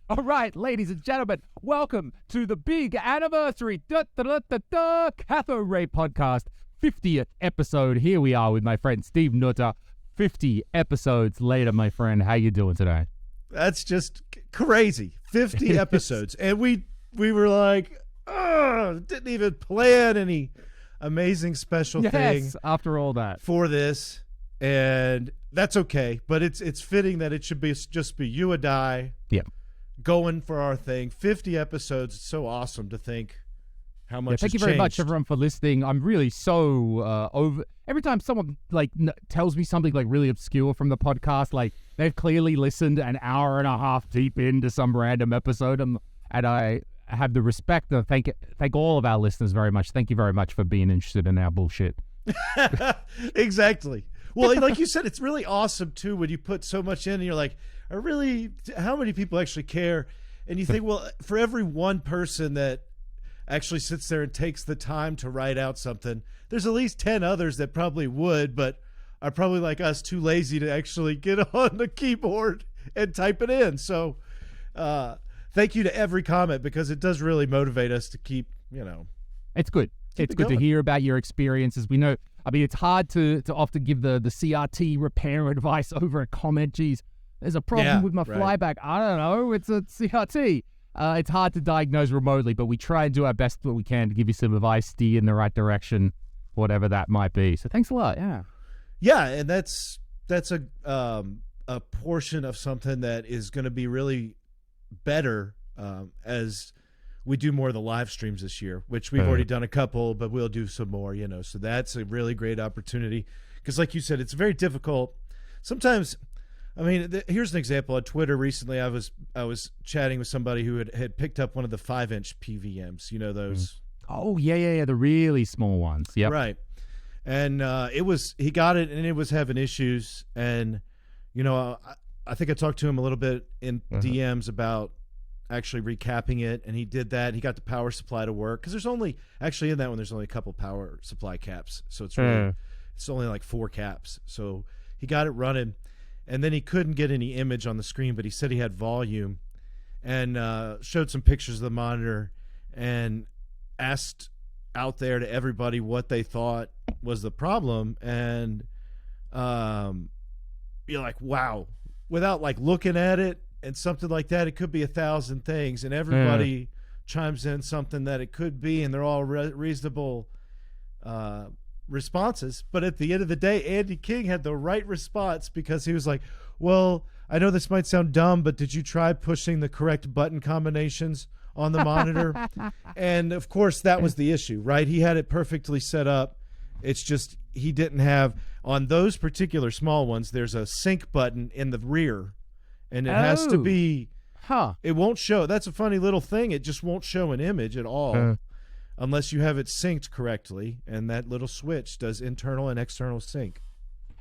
All right, ladies and gentlemen, welcome to the big anniversary Cathode Ray Podcast 50th episode. Here we are with my friend Steve Nutter. 50 episodes later, my friend. How you doing today? That's just crazy. 50 episodes. And we were like, didn't even plan any amazing special thing after all that for this. And that's okay. But it's fitting that it should be just be you and I. Yeah. Going for our thing. 50 episodes. It's so awesome to think how much thank you very much, everyone, for listening. I'm really so over. Every time someone tells me something really obscure from the podcast, they've clearly listened an hour and a half deep into some random episode, and I have the respect to thank all of our listeners very much. Thank you very much for being interested in our bullshit. Exactly. Well, like you said, it's really awesome too when you put so much in and you're like, how many people actually care? And you think, well, for every one person that actually sits there and takes the time to write out something, there's at least 10 others that probably would, but are probably like us, too lazy to actually get on the keyboard and type it in. So thank you to every comment, because it does really motivate us to keep, It's good. It's good to hear about your experiences. We know, it's hard to often give the CRT repair advice over a comment. Geez, there's a problem with my flyback. I don't know. It's a CRT. It's hard to diagnose remotely, but we try and do our best what we can to give you some advice, steer in the right direction, whatever that might be. So thanks a lot. Yeah. Yeah, and that's a portion of something that is going to be really better as we do more of the live streams this year, which we've already done a couple, but we'll do some more, So that's a really great opportunity, because like you said, it's very difficult. Sometimes, here's an example. On Twitter recently, I was chatting with somebody who had picked up one of the 5-inch PVMs, those. Oh, yeah, the really small ones. Yep. Right. And he got it and it was having issues. And, I think I talked to him a little bit in DMs about actually recapping it, and he did that. He got the power supply to work, because there's only in that one, there's only a couple power supply caps. So it's really, it's only like 4 caps. So he got it running. And then he couldn't get any image on the screen, but he said he had volume, and showed some pictures of the monitor and asked out there to everybody what they thought was the problem. And you're like, wow, without looking at it and something like that, it could be 1,000 things. And everybody chimes in something that it could be, and they're all reasonable responses. But at the end of the day, Andy King had the right response, because he was like, well, I know this might sound dumb, but did you try pushing the correct button combinations on the monitor? And of course that was the issue, right? He had it perfectly set up. It's just he didn't have, on those particular small ones, there's a sync button in the rear, and it has to be it won't show. That's a funny little thing. It just won't show an image at all unless you have it synced correctly, and that little switch does internal and external sync.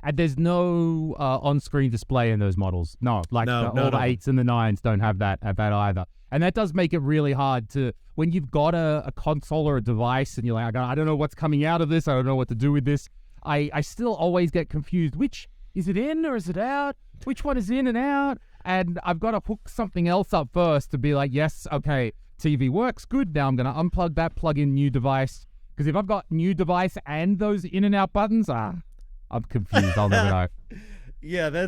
And there's no on-screen display in those models. No, all the 8s and the 9s don't have that either. And that does make it really hard to, when you've got a console or a device and you're like, I don't know what's coming out of this, I don't know what to do with this. I still always get confused. Which, is it in or is it out? Which one is in and out? And I've got to hook something else up first to be like, yes, okay, TV works, good. Now I'm going to unplug that, plug in new device. Because if I've got new device and those in and out buttons, I'm confused. I'll never know. Yeah,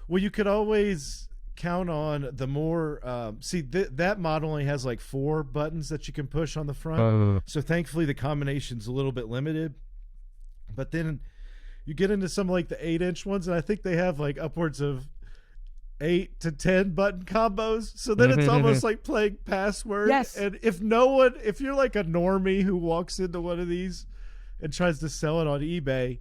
you could always count on the more, that model only has 4 buttons that you can push on the front. So thankfully the combination's a little bit limited. But then you get into some the 8-inch ones, and I think they have upwards of 8 to 10 button combos. So then it's almost like playing password. Yes. And if you're like a normie who walks into one of these and tries to sell it on eBay,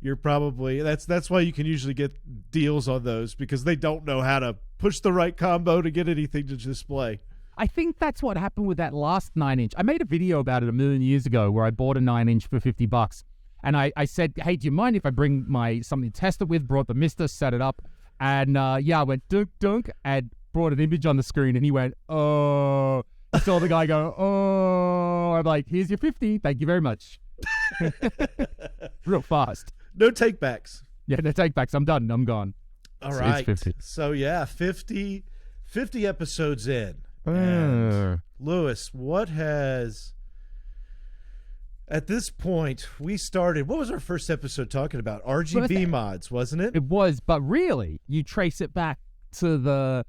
you're probably, that's why you can usually get deals on those, because they don't know how to push the right combo to get anything to display. I think that's what happened with that last 9-inch. I made a video about it a million years ago where I bought a 9-inch for $50. And I said, hey, do you mind if I bring something to test it with? Brought the mister, set it up. And I went dunk, dunk, and brought an image on the screen. And he went, oh. I saw the guy go, oh. I'm like, here's your 50. Thank you very much. Real fast. No take-backs. Yeah, no take-backs. I'm done. I'm gone. All right. It's 50. So, 50 50 episodes in. And Lewis, what has... At this point, we started... What was our first episode talking about? RGB mods, wasn't it? It was, but really, you trace it back to the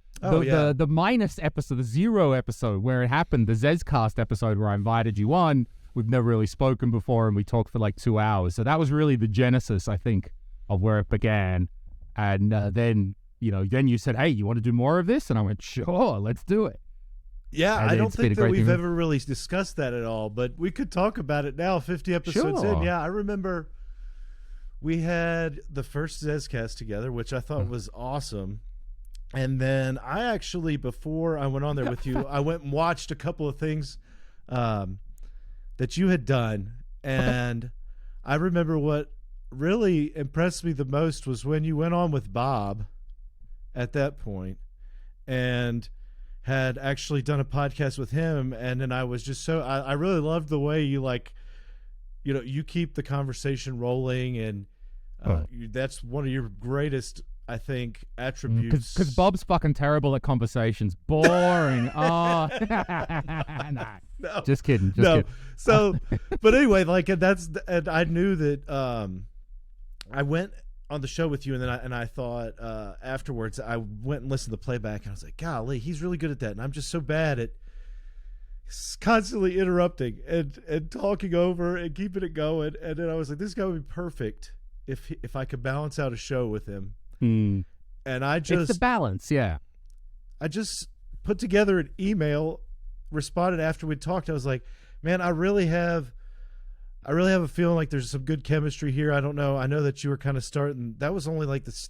minus episode, the 0 episode where it happened, the Zezcast episode where I invited you on. We've never really spoken before, and we talked for like 2 hours. So that was really the genesis, I think, of where it began. And then you said, hey, you want to do more of this? And I went, sure, let's do it. Yeah, I don't think that we've ever really discussed that at all, but we could talk about it now, 50 episodes in. Yeah, I remember we had the first Zezcast together, which I thought was awesome. And then I actually, before I went on there with you, I went and watched a couple of things that you had done. And I remember what really impressed me the most was when you went on with Bob at that point and had actually done a podcast with him. And then I was just I really loved the way you you keep the conversation rolling, and that's one of your greatest, I think, attributes. Because Bob's fucking terrible at conversations. Boring. No. Just kidding. Kidding. So, but anyway, and I knew that I went on the show with you, and then I thought afterwards I went and listened to the playback, and I was like, golly, he's really good at that, and I'm just so bad at constantly interrupting and talking over and keeping it going. And then I was like, this guy would be perfect if I could balance out a show with him. And it's the balance. Yeah, I just put together an email, responded after we talked. I was like, man, I really have a feeling like there's some good chemistry here. I don't know. I know that you were kind of starting. That was only like this,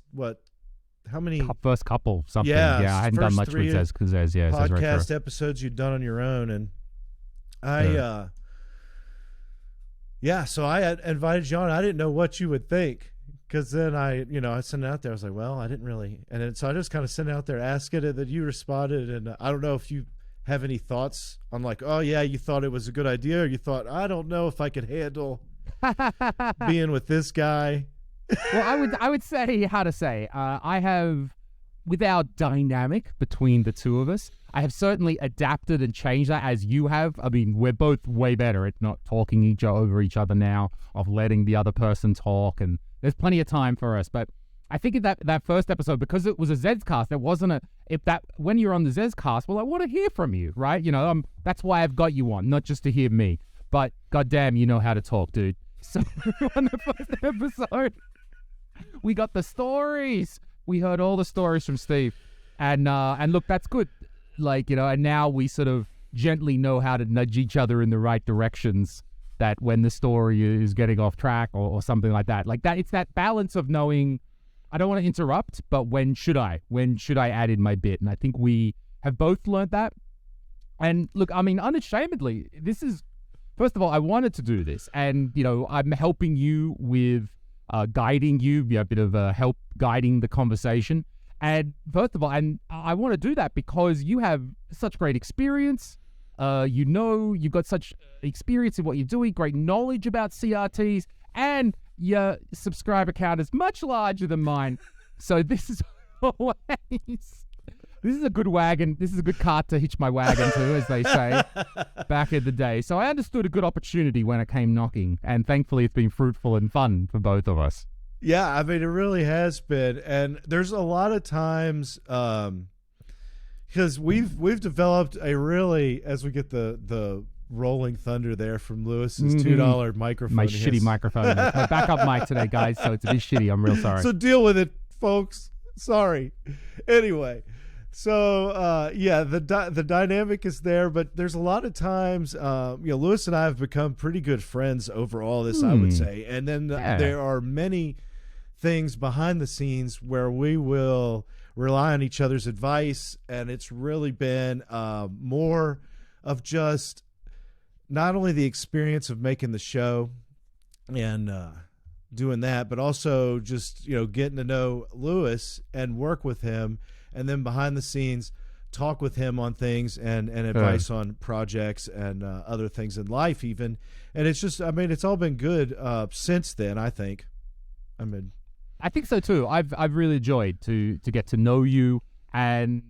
how many? First couple, something. Yeah, I hadn't done much with Zez. Yeah, podcast episodes you'd done on your own. And so I had invited you on. I didn't know what you would think. Because then I sent it out there. I was like, well, I didn't really. And then, so I just kind of sent it out there, asked it, and then you responded. And I don't know if you have any thoughts on like, oh, yeah, you thought it was a good idea, or you thought, I don't know if I could handle being with this guy. Well, I would say, I have, with our dynamic between the two of us, I have certainly adapted and changed that as you have. I mean, we're both way better at not talking over each other now, of letting the other person talk, and there's plenty of time for us. But I think in that first episode, because it was a Zezcast, it wasn't when you're on the Zezcast, well, I want to hear from you, right? That's why I've got you on, not just to hear me, but goddamn, you know how to talk, dude. So on the first episode, we got the stories. We heard all the stories from Steve, and look, that's good. And now we sort of gently know how to nudge each other in the right directions, that when the story is getting off track or something like that. Like that, it's that balance of knowing, I don't want to interrupt, but when should I add in my bit? And I think we have both learned that. And look, I mean, unashamedly, this is, first of all, I wanted to do this, and I'm helping you with guiding you, a bit of help guiding the conversation. And first of all, and I want to do that because you have such great experience. You've got such experience in what you're doing, great knowledge about CRTs, and your subscriber count is much larger than mine. So this is always, this is a good wagon. This is a good cart to hitch my wagon to, as they say back in the day. So I understood a good opportunity when it came knocking, and thankfully it's been fruitful and fun for both of us. Yeah, I mean, it really has been. And there's a lot of times, because we've developed a really, as we get the rolling thunder there from Lewis's $2 microphone. My shitty microphone. It's my backup mic today, guys, so it's a bit shitty. I'm real sorry. So deal with it, folks. Sorry. Anyway, so the dynamic is there, but there's a lot of times, Lewis and I have become pretty good friends over all this, I would say. And then there are many things behind the scenes where we will rely on each other's advice, and it's really been more of just not only the experience of making the show and doing that, but also just getting to know Lewis and work with him, and then behind the scenes talk with him on things and advice on projects and other things in life even. And it's just, I mean, it's all been good since then, I think. I think so too. I've really enjoyed to get to know you, and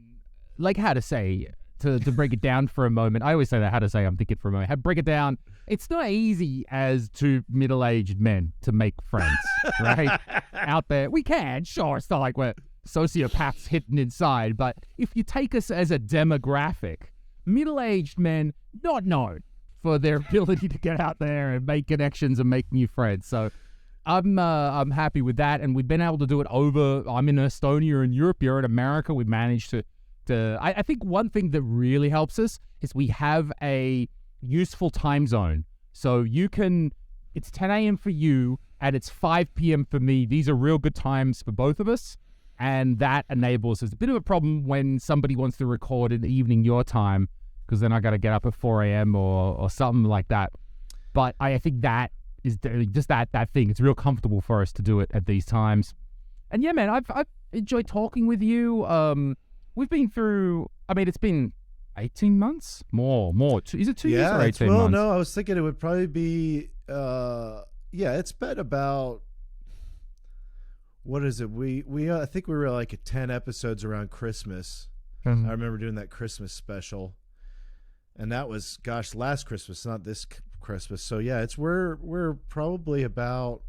like how to say, to break it down for a moment. I always say that, how to say, I'm thinking for a moment. How to break it down. It's not easy as two middle-aged men to make friends, right? Out there. We can, sure. It's not like we're sociopaths hidden inside. But if you take us as a demographic, middle-aged men not known for their ability to get out there and make connections and make new friends. So I'm happy with that. And we've been able to do it I'm in Estonia and Europe. You're in America. We've managed to I think one thing that really helps us is we have a useful time zone. So it's 10 a.m. for you and it's 5 p.m. for me. These are real good times for both of us. And that enables us. It's a bit of a problem when somebody wants to record in the evening your time, because then I got to get up at 4 a.m. or something like that. But I think that is just that thing. It's real comfortable for us to do it at these times. And yeah, man, I've enjoyed talking with you. We've been through, it's been 18 months? More. Is it 2 years or 18 months? No, I was thinking it would probably be, it's been about, what is it? I think we were like at 10 episodes around Christmas. Mm-hmm. I remember doing that Christmas special. And that was, last Christmas, not this Christmas. So yeah, we're probably about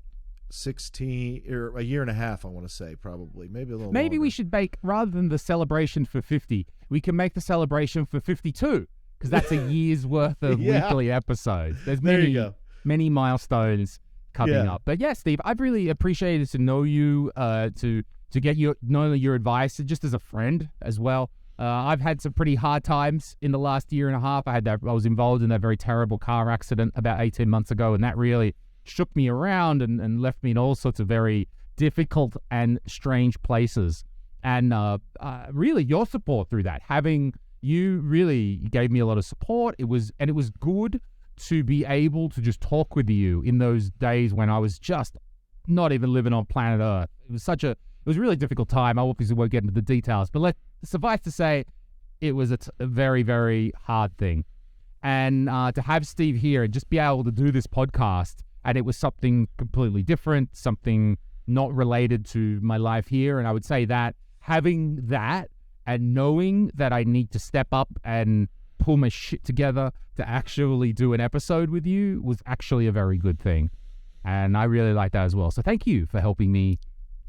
16 or a year and a half, I want to say, probably maybe a little longer. We should make, rather than the celebration for 50, we can make the celebration for 52, because that's a year's worth of weekly episodes. There's many milestones coming up. But yeah, Steve, I've really appreciated to know you, to get know your advice just as a friend as well. I've had some pretty hard times in the last year and a half. I was involved in that very terrible car accident about 18 months ago, and that really shook me around and left me in all sorts of very difficult and strange places. And really, your support through that, having you really gave me a lot of support. It was good to be able to just talk with you in those days when I was just not even living on planet Earth. It was a really difficult time. I obviously won't get into the details, but suffice to say, it was a very, very hard thing. And to have Steve here and just be able to do this podcast, and it was something completely different, something not related to my life here. And I would say that having that and knowing that I need to step up and pull my shit together to actually do an episode with you was actually a very good thing. And I really like that as well. So thank you for helping me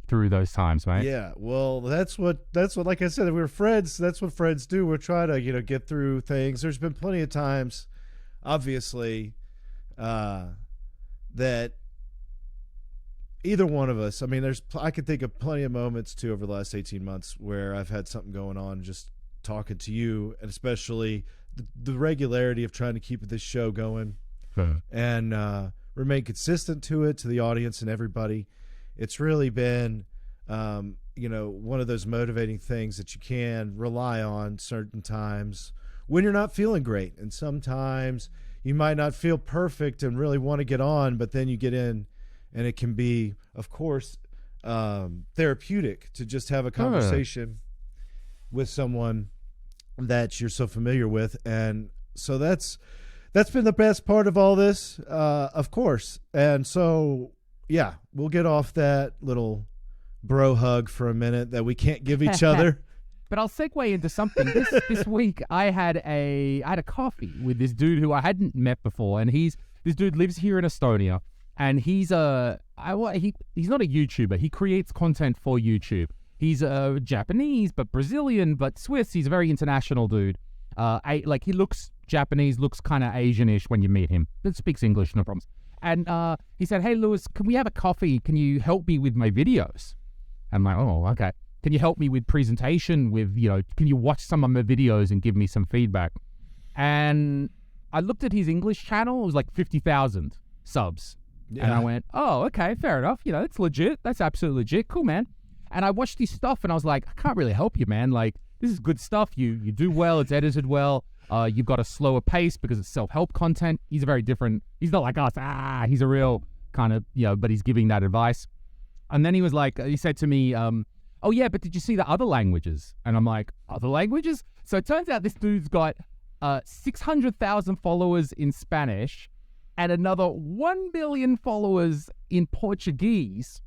through those times, mate. Yeah, well, that's what like I said, we're friends. That's what friends do. We're trying to get through things. There's been plenty of times, obviously, that either one of us, I can think of plenty of moments too over the last 18 months where I've had something going on, just talking to you, and especially the regularity of trying to keep this show going and remain consistent to it, to the audience and everybody. It's really been, one of those motivating things that you can rely on certain times when you're not feeling great. And sometimes you might not feel perfect and really want to get on, but then you get in and it can be, of course, therapeutic to just have a conversation with someone that you're so familiar with. And so that's been the best part of all this, of course. And so, yeah, we'll get off that little bro hug for a minute that we can't give each other. But I'll segue into something. This week I had a coffee with this dude who I hadn't met before, and this dude lives here in Estonia, and he's not a YouTuber. He creates content for YouTube. He's Japanese, but Brazilian, but Swiss. He's a very international dude. He looks Japanese, looks kind of Asian-ish when you meet him. But speaks English, no problems. And he said, "Hey, Lewis, can we have a coffee? Can you help me with my videos?" I'm like, "Oh, okay. Can you help me with presentation? Can you watch some of my videos and give me some feedback?" And I looked at his English channel. It was like 50,000 subs. Yeah. And I went, "Oh, okay, fair enough. It's legit. That's absolutely legit. Cool, man." And I watched his stuff and I was like, "I can't really help you, man. Like, this is good stuff. You do well. It's edited well. You've got a slower pace because it's self-help content." He's he's not like us. He's a real kind of, but he's giving that advice. And then he said to me, "Oh yeah, but did you see the other languages?" And I'm like, "Other languages?" So it turns out this dude's got 600,000 followers in Spanish and another 1 million followers in Portuguese.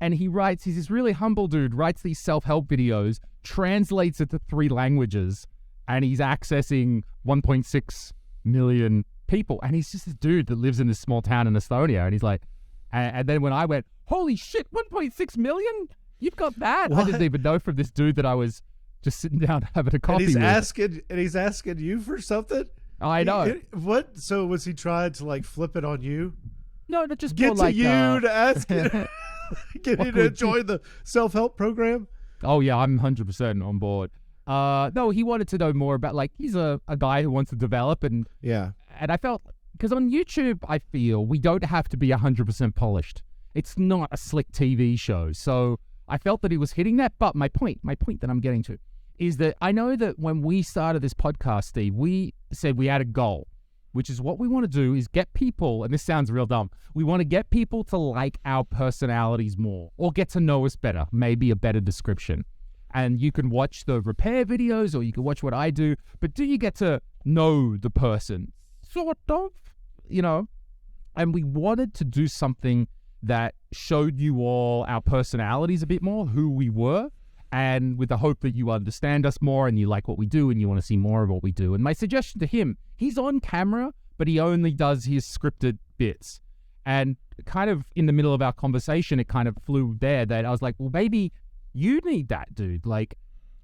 And he's this really humble dude, writes these self-help videos, translates it to 3 languages, and he's accessing 1.6 million people. And he's just this dude that lives in this small town in Estonia. And he's like, and then when I went, holy shit, 1.6 million? You've got that? What? I didn't even know from this dude that I was just sitting down having a coffee and he's asking you for something? I know. What? So was he trying to like flip it on you? No, just get more to like, you to ask it. Get you to join the self-help program? Oh, yeah, I'm 100% on board. No, he wanted to know more about, like, he's a guy who wants to develop. And I felt, because on YouTube, I feel we don't have to be 100% polished. It's not a slick TV show. So I felt that he was hitting that. But my point that I'm getting to is that I know that when we started this podcast, Steve, we said we had a goal, which is what we want to do is get people, and this sounds real dumb, we want to get people to like our personalities more or get to know us better, maybe a better description. And you can watch the repair videos or you can watch what I do, but do you get to know the person? Sort of, and we wanted to do something that showed you all our personalities a bit more, who we were, and with the hope that you understand us more and you like what we do and you want to see more of what we do. And my suggestion to him, he's on camera, but he only does his scripted bits. And kind of in the middle of our conversation, it kind of flew there that I was like, well, maybe you need that, dude. Like,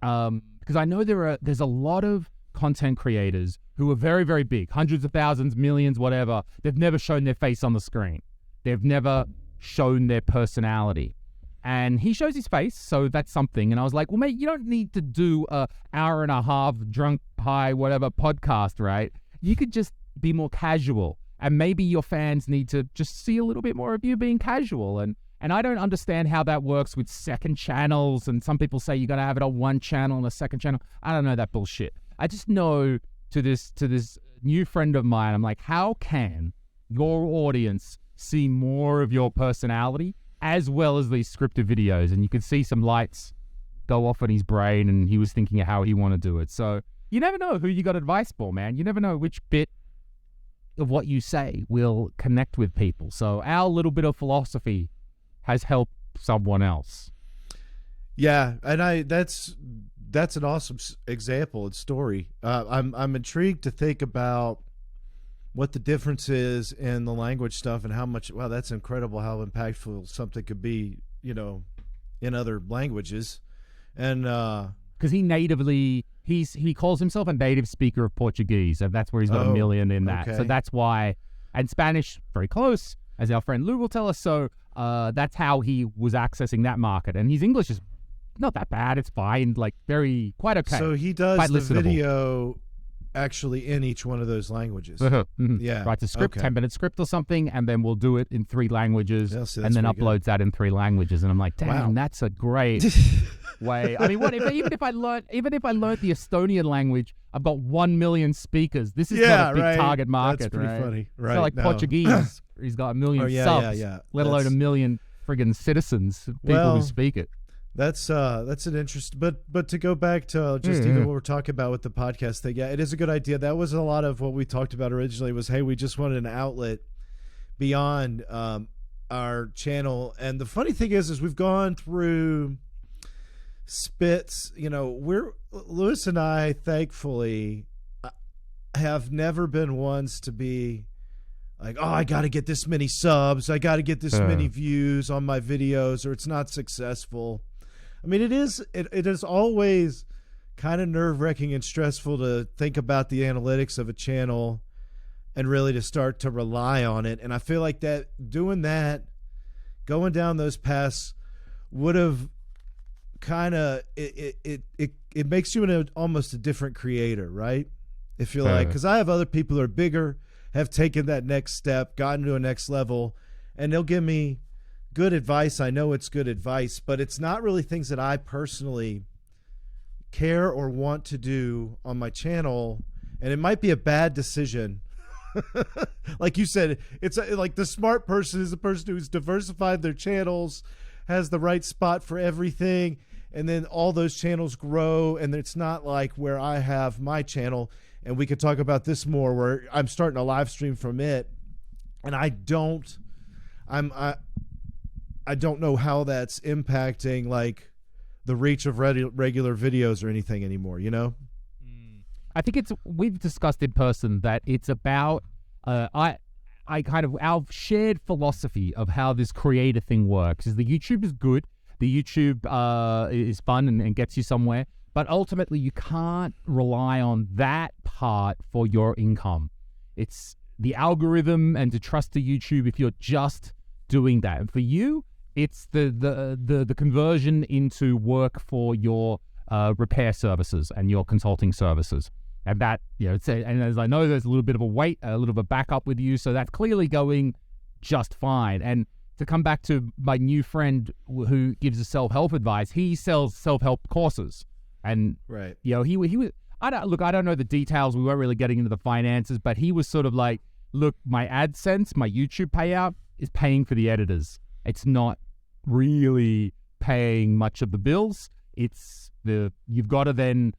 because I know there's a lot of content creators who are very, very big, hundreds of thousands, millions, whatever. They've never shown their face on the screen. They've never shown their personality. And he shows his face, so that's something. And I was like, well, mate, you don't need to do a hour and a half drunk high whatever podcast, right? You could just be more casual. And maybe your fans need to just see a little bit more of you being casual. And I don't understand how that works with second channels. And some people say you got to have it on one channel and a second channel. I don't know that bullshit. I just know to this new friend of mine, I'm like, how can your audience see more of your personality as well as these scripted videos? And you could see some lights go off in his brain and he was thinking of how he want to do it. So you never know who you got advice for, man. You never know which bit of what you say will connect with people. So our little bit of philosophy has helped someone else. Yeah, and that's an awesome example and story. I'm intrigued to think about what the difference is in the language stuff and how much, wow, that's incredible how impactful something could be, in other languages. And because he calls himself a native speaker of Portuguese, and that's where he's got a million in that. Okay. So that's why, and Spanish, very close, as our friend Lou will tell us. So that's how he was accessing that market. And his English is not that bad. It's fine, like quite okay. So he does the video actually in each one of those languages. Mm-hmm. Yeah. Writes a script, 10-minute script or something, and then we'll do it in 3 languages, and then uploads that in 3 languages. And I'm like, damn, that's a great way. I mean, even if I learned the Estonian language, I've got 1 million speakers. This is not a big target market. That's pretty funny. Right. So like Portuguese, he's got 1 million subs, let alone 1 million friggin' citizens, people who speak it. That's an interest, but to go back to just even what we're talking about with the podcast thing, it is a good idea. That was a lot of what we talked about originally was, hey, we just wanted an outlet beyond our channel. And the funny thing is we've gone through spits. Lewis and I, thankfully, have never been ones to be like, oh, I got to get this many subs, I got to get this many views on my videos, or it's not successful. I mean, it is always kind of nerve-wracking and stressful to think about the analytics of a channel and really to start to rely on it. And I feel like that going down those paths would have kind of it makes you almost a different creator, right? If you're like, because I have other people who are bigger, have taken that next step, gotten to a next level, and they'll give me good advice. I know it's good advice, but it's not really things that I personally care or want to do on my channel, and it might be a bad decision. Like you said, it's like the smart person is the person who's diversified their channels, has the right spot for everything, and then all those channels grow, and it's not like where I have my channel, and we could talk about this more, where I'm starting a live stream from it, and I don't know how that's impacting like the reach of regular videos or anything anymore, you know? I think we've discussed in person that it's about I kind of, our shared philosophy of how this creator thing works is the YouTube is good. The YouTube is fun and gets you somewhere. But ultimately, you can't rely on that part for your income. It's the algorithm and to trust the YouTube if you're just doing that. And for you, it's the conversion into work for your repair services and your consulting services. And that, and as I know, there's a little bit of a weight, a little bit of backup with you. So that's clearly going just fine. And to come back to my new friend who gives us self-help advice, he sells self-help courses. And, right. He was, I don't know the details. We weren't really getting into the finances, but he was sort of like, look, my AdSense, my YouTube payout is paying for the editors. It's not really paying much of the bills. You've got to then,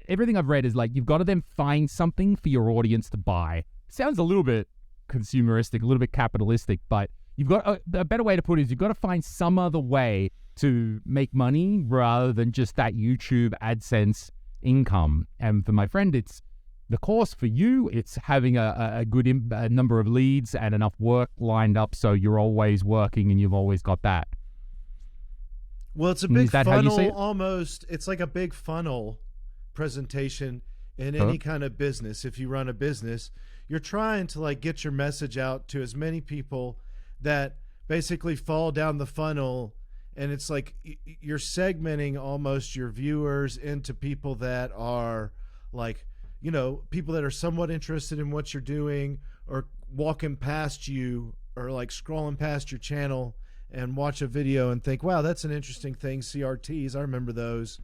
everything I've read is like, you've got to then find something for your audience to buy. Sounds a little bit consumeristic, a little bit capitalistic, but you've got a better way to put it is you've got to find some other way to make money rather than just that YouTube AdSense income. And for my friend, it's the course. For you, it's having a good number of leads and enough work lined up so you're always working and you've always got that. Well, it's a big funnel almost. It's like a big funnel presentation in any kind of business. If you run a business, you're trying to like get your message out to as many people that basically fall down the funnel. And it's like you're segmenting almost your viewers into people that are like, people that are somewhat interested in what you're doing or walking past you or like scrolling past your channel and watch a video and think, wow, that's an interesting thing. CRTs, I remember those.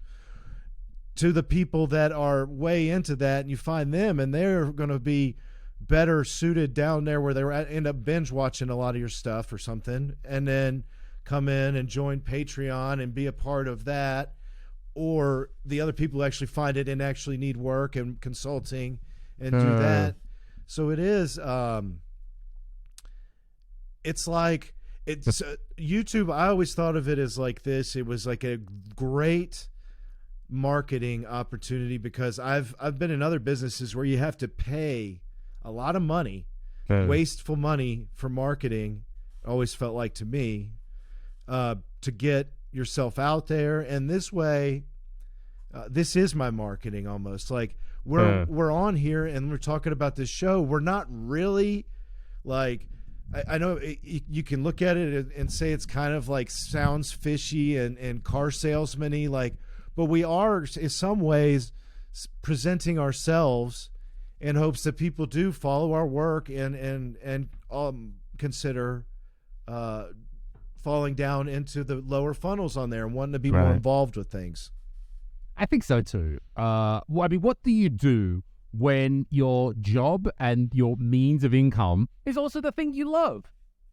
To the people that are way into that, and you find them and they're going to be better suited down there where they end up binge watching a lot of your stuff or something. And then come in and join Patreon and be a part of that, or the other people who actually find it and actually need work and consulting and do that. So it is, it's like, it's YouTube. I always thought of it as like this. It was like a great marketing opportunity because I've been in other businesses where you have to pay a lot of money, wasteful money for marketing. Always felt like to me, to get yourself out there. And this way, this is my marketing almost. Like we're on here and we're talking about this show. We're not really like, I know you can look at it and say it's kind of like sounds fishy and car salesman-y, like, but we are in some ways presenting ourselves in hopes that people do follow our work and consider falling down into the lower funnels on there and wanting to be more involved with things. I think so too. What do you do when your job and your means of income is also the thing you love?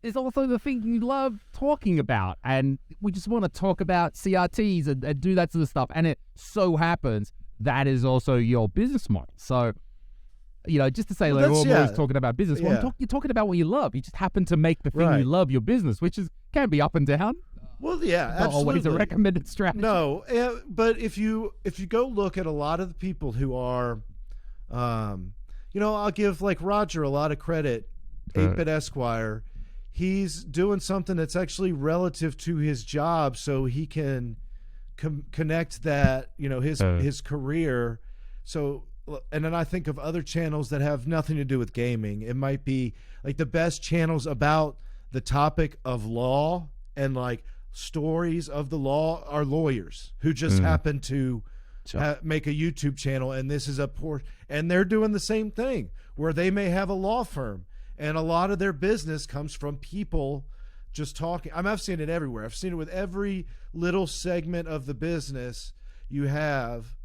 Is also the thing you love talking about, and we just want to talk about CRTs and do that sort of stuff. And it so happens that is also your business model. So, just to say, I'm always talking about business. Well, you're talking about what you love. You just happen to make the thing you love your business, which can be up and down. Well, yeah, not absolutely. Always a recommended strategy. No, but if you go look at a lot of the people who are, I'll give like Roger a lot of credit, 8-Bit Esquire. He's doing something that's actually relative to his job, so he can connect that, his career. So, and then I think of other channels that have nothing to do with gaming. It might be like the best channels about the topic of law and like stories of the law are lawyers who just happen to make a YouTube channel, and this is and they're doing the same thing where they may have a law firm. And a lot of their business comes from people just talking. I've seen it everywhere. I've seen it with every little segment of the business. You have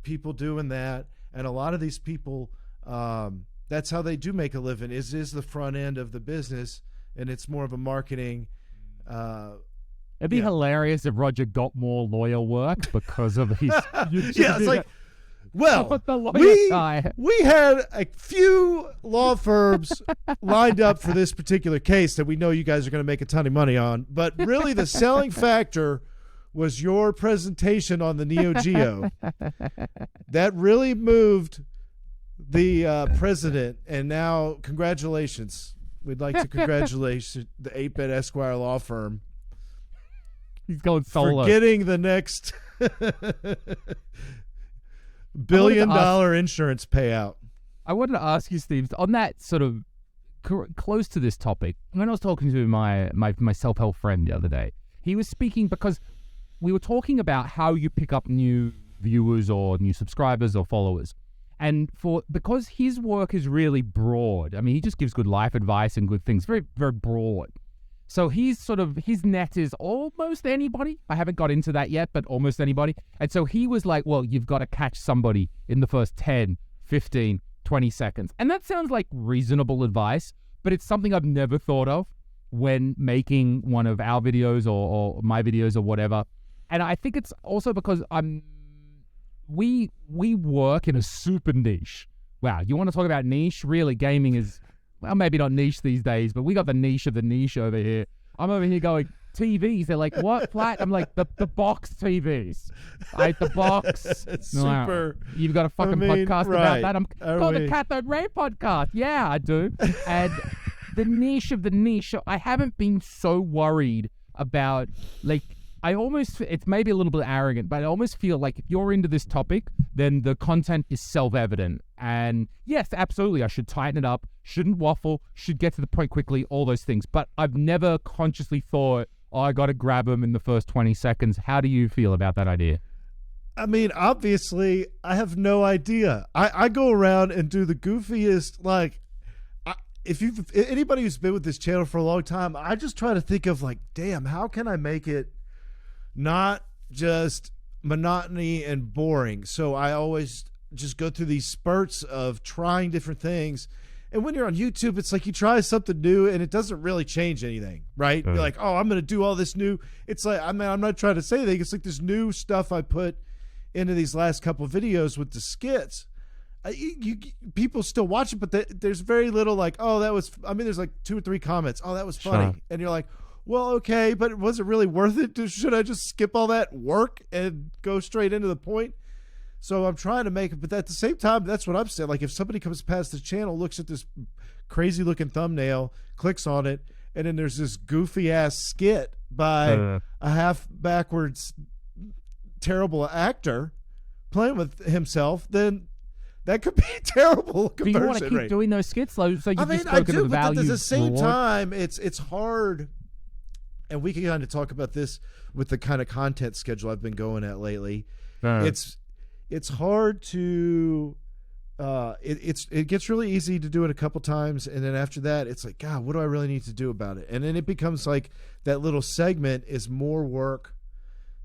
people doing that. And a lot of these people, that's how they do make a living, is the front end of the business. And it's more of a marketing. It'd be hilarious if Roger got more lawyer work because of his YouTube. Yeah, it's like, well, we had a few law firms lined up for this particular case that we know you guys are going to make a ton of money on. But really the selling factor was your presentation on the Neo Geo. That really moved the president, and now congratulations. We'd like to congratulate the 8-Bit Esquire law firm. He's going solo. For getting the next billion-dollar insurance payout. I wanted to ask you, Steve, on that sort of close to this topic, when I was talking to my self-help friend the other day, he was speaking because we were talking about how you pick up new viewers or new subscribers or followers. And because his work is really broad, I mean, he just gives good life advice and good things, very, very broad. So his net is almost anybody. I haven't got into that yet, but almost anybody. And so he was like, well, you've got to catch somebody in the first 10, 15, 20 seconds. And that sounds like reasonable advice, but it's something I've never thought of when making one of our videos or my videos or whatever. And I think it's also because we work in a super niche. Wow, you want to talk about niche? Really, gaming is, well, maybe not niche these days, but we got the niche of the niche over here. I'm over here going, TVs. They're like, what flat? I'm like, the box TVs. The box. Super. You've got a fucking podcast about that? I'm called the Cathode Ray Podcast. Yeah, I do. And the niche of the niche, I haven't been so worried about, like, it's maybe a little bit arrogant, but I almost feel like if you're into this topic, then the content is self-evident. And yes, absolutely, I should tighten it up, shouldn't waffle, should get to the point quickly, all those things. But I've never consciously thought, I got to grab them in the first 20 seconds. How do you feel about that idea? I mean, obviously, I have no idea. I go around and do the goofiest, like, if anybody who's been with this channel for a long time, I just try to think of, like, damn, how can I make it not just monotony and boring? So I always just go through these spurts of trying different things. And when you're on YouTube, it's like you try something new and it doesn't really change anything, right? You're like, oh, I'm going to do all this new. It's like, I mean, I'm not trying to say anything. It's like this new stuff I put into these last couple of videos with the skits. People still watch it, but there's very little like, oh, that was, I mean, there's like 2 or 3 comments. Oh, that was funny. Sure. And you're like, well, okay, but was it really worth it? Should I just skip all that work and go straight into the point? So I'm trying to make it, but at the same time, that's what I'm saying. Like, if somebody comes past the channel, looks at this crazy looking thumbnail, clicks on it, and then there's this goofy ass skit by a half backwards terrible actor playing with himself, then that could be terrible conversion. Do you want to keep doing those skits though? So you've just spoken of the value. But at the same time, it's hard. And we can kind of talk about this with the kind of content schedule I've been going at lately. It's hard to it gets really easy to do it a couple times, and then after that it's like, God, what do I really need to do about it? And then it becomes like that little segment is more work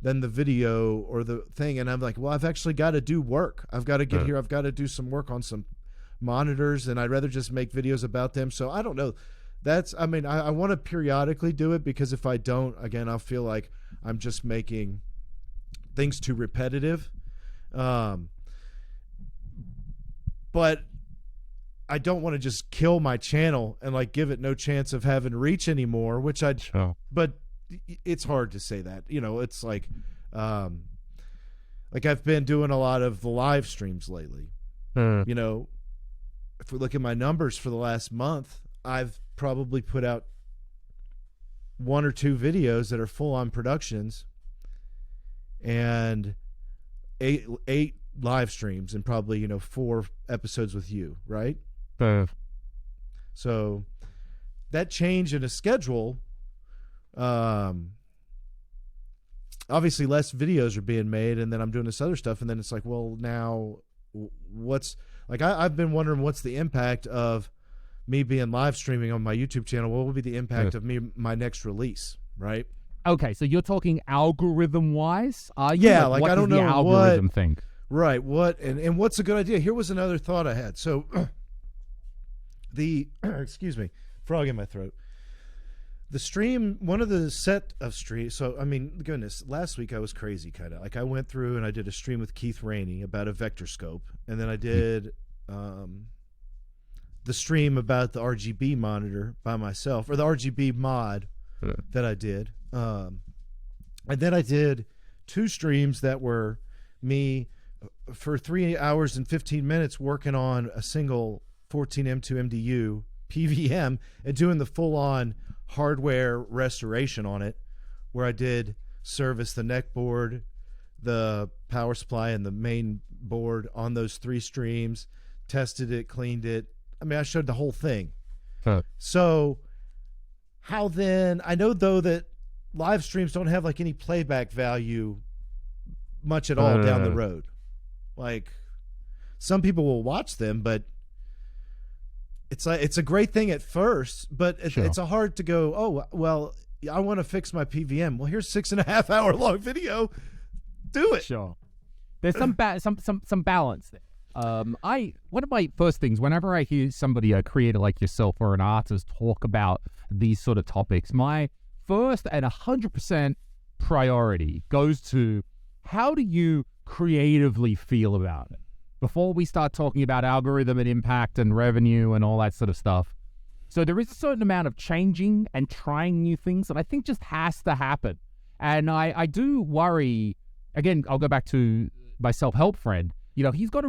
than the video or the thing, and I'm like, well, I've actually got to do work. I've got to get here. I've got to do some work on some monitors, and I'd rather just make videos about them. So I don't know. I want to periodically do it, because if I don't, again, I'll feel like I'm just making things too repetitive. But I don't want to just kill my channel and like give it no chance of having reach anymore, which but it's hard to say that, it's like I've been doing a lot of the live streams lately. If we look at my numbers for the last month, I've probably put out 1 or 2 videos that are full on productions and 8 live streams and probably 4 episodes with you, right? So that change in a schedule, obviously less videos are being made, and then I'm doing this other stuff, and then it's like, well, now what's like, I've been wondering what's the impact of me being live streaming on my YouTube channel. What will be the impact of my next release, right? Okay, so you're talking algorithm wise? Yeah, like I don't know what the algorithm think. Right, what and what's a good idea? Here was another thought I had. So excuse me, frog in my throat. The stream, one of the set of streams, so I mean, goodness, last week I was crazy kind of. Like I went through and I did a stream with Keith Rainey about a vector scope, and then I did the stream about the RGB monitor by myself, or the RGB mod that I did. And then I did 2 streams that were me for 3 hours and 15 minutes working on a single 14M2 MDU PVM and doing the full-on hardware restoration on it, where I did service the neck board, the power supply, and the main board on those 3 streams, tested it, cleaned it. I mean, I showed the whole thing. Huh. So how then, I know though that live streams don't have like any playback value much at all down the road. Like, some people will watch them, but it's like, it's a great thing at first, but it's a hard to go, oh, well, I want to fix my PVM. Well, here's 6.5 hour long video. Do it. Sure. There's some balance there. One of my first things, whenever I hear somebody, a creator like yourself or an artist, talk about these sort of topics, my first and 100% priority goes to, how do you creatively feel about it? Before we start talking about algorithm and impact and revenue and all that sort of stuff. So there is a certain amount of changing and trying new things that I think just has to happen. And I do worry, again, I'll go back to my self-help friend. You know, he's got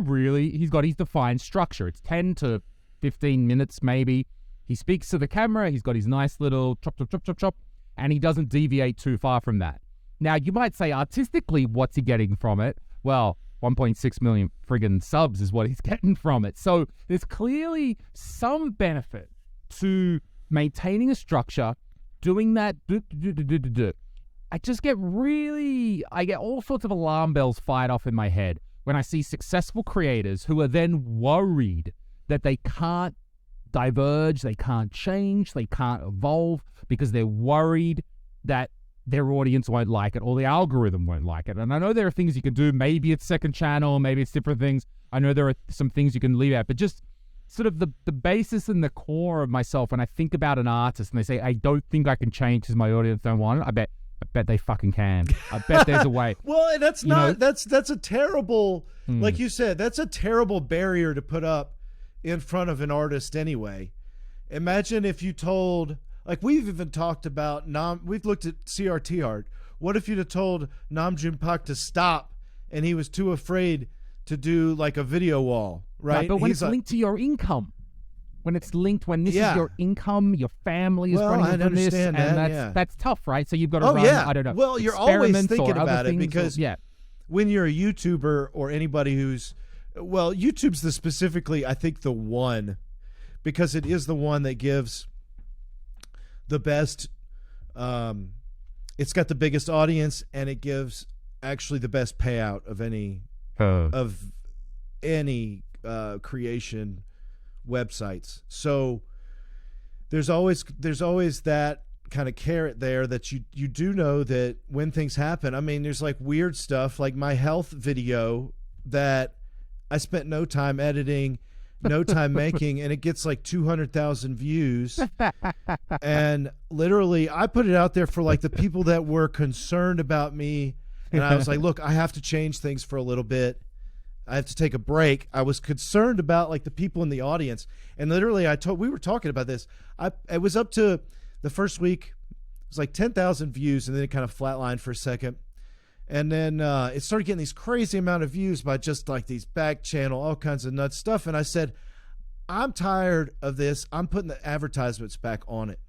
his defined structure. It's 10 to 15 minutes maybe. He speaks to the camera. He's got his nice little chop, and he doesn't deviate too far from that. Now, you might say artistically, what's he getting from it? Well, 1.6 million friggin' subs is what he's getting from it. So there's clearly some benefit to maintaining a structure, doing that. I get all sorts of alarm bells fired off in my head when I see successful creators who are then worried that they can't diverge, they can't change, they can't evolve because they're worried that their audience won't like it or the algorithm won't like it. And I know there are things you can do. Maybe it's second channel, maybe it's different things. I know there are some things you can leave out, but just sort of the basis and the core of myself, when I think about an artist and they say, I don't think I can change because my audience don't want it, I bet they fucking can. I bet there's a way. Well, and that's that's a terrible, like you said, that's a terrible barrier to put up in front of an artist anyway. Imagine if you told, like we've even talked about, we've looked at CRT art. What if you'd have told Namjoon Pak to stop and he was too afraid to do like a video wall, right? But when it's linked to your income. When it's linked, when this is your income, your family is running from this, and that's tough, right? So you've got to run, I don't know. Well, you're always thinking about it because when you're a YouTuber or anybody who's, well, YouTube's specifically, I think, the one, because it is the one that gives the best, it's got the biggest audience, and it gives actually the best payout of any creation websites. So there's always that kind of carrot there that you do know that when things happen, I mean, there's like weird stuff like my health video that I spent no time editing, no time making, and it gets like 200,000 views. And literally I put it out there for like the people that were concerned about me, and I was like, look, I have to change things for a little bit. I have to take a break. I was concerned about like the people in the audience, and literally we were talking about this. It was up to the first week. It was like 10,000 views, and then it kind of flatlined for a second. And then it started getting these crazy amount of views by just like these back channel, all kinds of nuts stuff. And I said, I'm tired of this. I'm putting the advertisements back on it.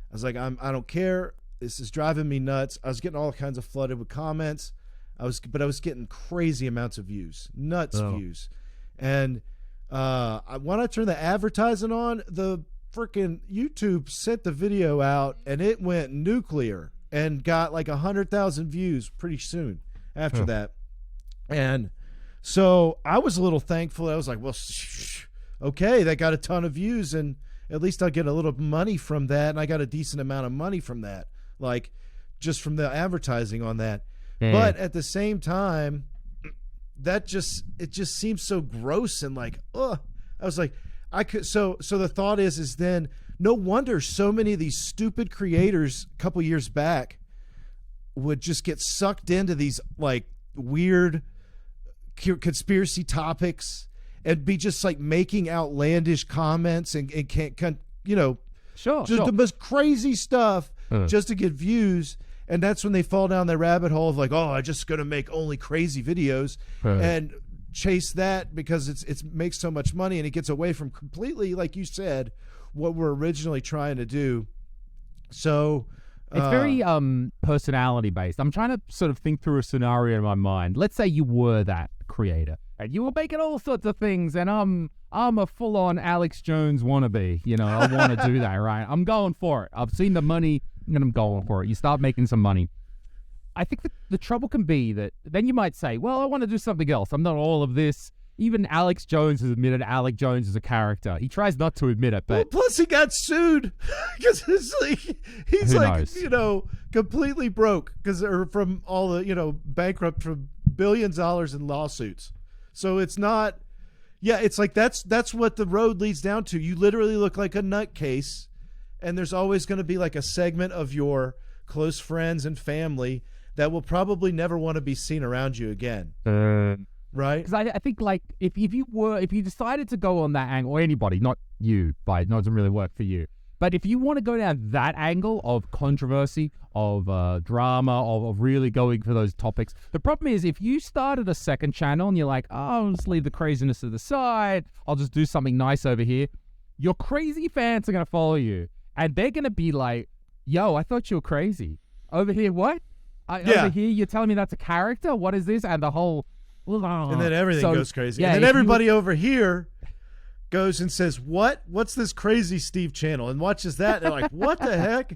I was like, I don't care. This is driving me nuts. I was getting all kinds of flooded with comments. I was getting crazy amounts of views, views. And when I turned the advertising on, the freaking YouTube sent the video out and it went nuclear and got like 100,000 views pretty soon after that. And so I was a little thankful. I was like, well, okay, they got a ton of views, and at least I'll get a little money from that. And I got a decent amount of money from that, like just from the advertising on that. But at the same time, it just seems so gross and like, I was like, so the thought is then no wonder so many of these stupid creators a couple years back would just get sucked into these like weird conspiracy topics and be just like making outlandish comments and can't, the most crazy stuff just to get views. And that's when they fall down that rabbit hole of like, oh, I'm just going to make only crazy videos and chase that because it makes so much money, and it gets away from completely, like you said, what we're originally trying to do. So it's very personality based. I'm trying to sort of think through a scenario in my mind. Let's say you were that creator and you were making all sorts of things, and I'm a full-on Alex Jones wannabe. You know, I want to do that, right? I'm going for it. I've seen the money, and I'm going for it. You start making some money. I think the trouble can be that then you might say, well, I want to do something else. I'm not all of this. Even Alex Jones has admitted Alex Jones is a character. He tries not to admit it, but... Well, plus he got sued because he's like, you know, completely broke or from all the, you know, bankrupt from billions of dollars in lawsuits. So it's not... Yeah, it's like that's what the road leads down to. You literally look like a nutcase, and there's always going to be like a segment of your close friends and family that will probably never want to be seen around you again. Right? Because I think, like, if you decided to go on that angle, or anybody, not you, but it doesn't really work for you. But if you want to go down that angle of controversy, of drama, of really going for those topics, the problem is if you started a second channel and you're like, oh, I'll just leave the craziness to the side, I'll just do something nice over here, your crazy fans are going to follow you. And they're going to be like, yo, I thought you were crazy. Over here, what? Over here, you're telling me that's a character? What is this? And the whole... And then everything goes crazy. Yeah, and then everybody over here goes and says, what's this crazy Steve channel? And watches that. And they're like, what the heck?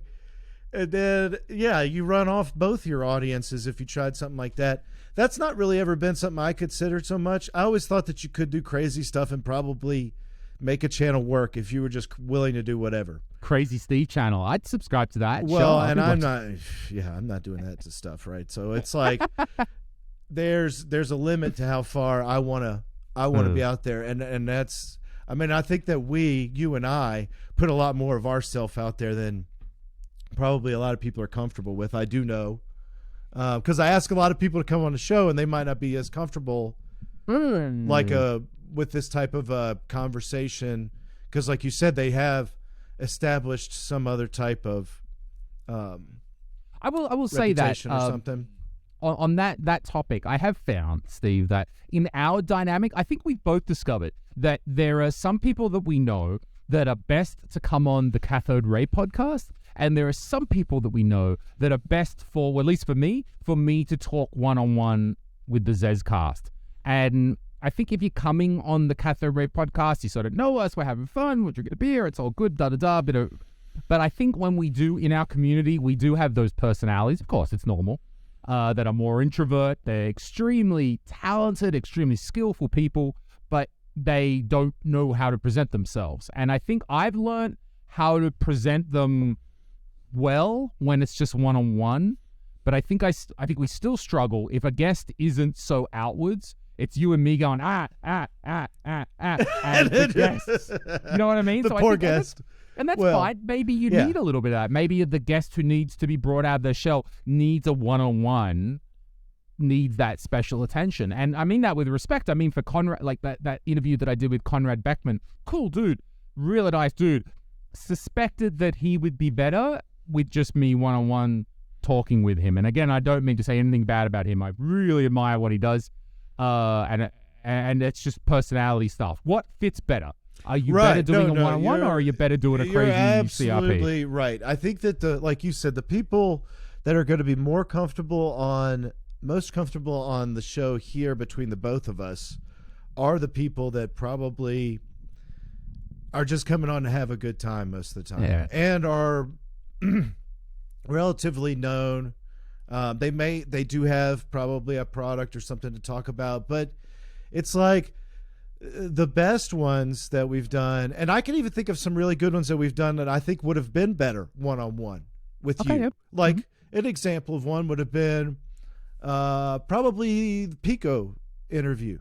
And then, yeah, you run off both your audiences if you tried something like that. That's not really ever been something I considered so much. I always thought that you could do crazy stuff and probably make a channel work if you were just willing to do whatever. Crazy Steve channel. I'd subscribe to that. Well, sure, and I'm not doing that to stuff, right? So it's like there's a limit to how far I want to be out there, and that's, I mean, I think that you and I put a lot more of ourself out there than probably a lot of people are comfortable with. I do know, because I ask a lot of people to come on the show, and they might not be as comfortable with this type of conversation, because like you said, they have established some other type of I will say that or something. On that topic, I have found, Steve, that in our dynamic, I think we've both discovered that there are some people that we know that are best to come on the Cathode Ray podcast, and there are some people that we know that are best for, well, at least for me to talk one-on-one with the Zezcast. And I think if you're coming on the Cathode Ray podcast, you sort of know us, we're having fun, we're drinking a beer, it's all good, da-da-da, but I think when we do, in our community, we do have those personalities, of course, it's normal, that are more introvert, they're extremely talented, extremely skillful people, but they don't know how to present themselves. And I think I've learned how to present them well when it's just one-on-one, but I think we still struggle if a guest isn't so outwards. It's you and me going, and the guests. You know what I mean? The poor guest. And that's fine. Maybe you need a little bit of that. Maybe the guest who needs to be brought out of their shell needs a one-on-one, needs that special attention. And I mean that with respect. I mean for Conrad, like that interview that I did with Conrad Beckman. Cool dude. Really nice dude. Suspected that he would be better with just me one-on-one talking with him. And again, I don't mean to say anything bad about him. I really admire what he does. And it's just personality stuff. What fits better? Are you better doing a one-on-one, or are you better doing a crazy CRP? You're absolutely right. I think that like you said, the people that are going to be most comfortable on the show here between the both of us are the people that probably are just coming on to have a good time most of the time, and are relatively known. They do have probably a product or something to talk about, but it's like the best ones that we've done, and I can even think of some really good ones that we've done that I think would have been better one-on-one with you. Yep. Like an example of one would have been probably the Pico interview.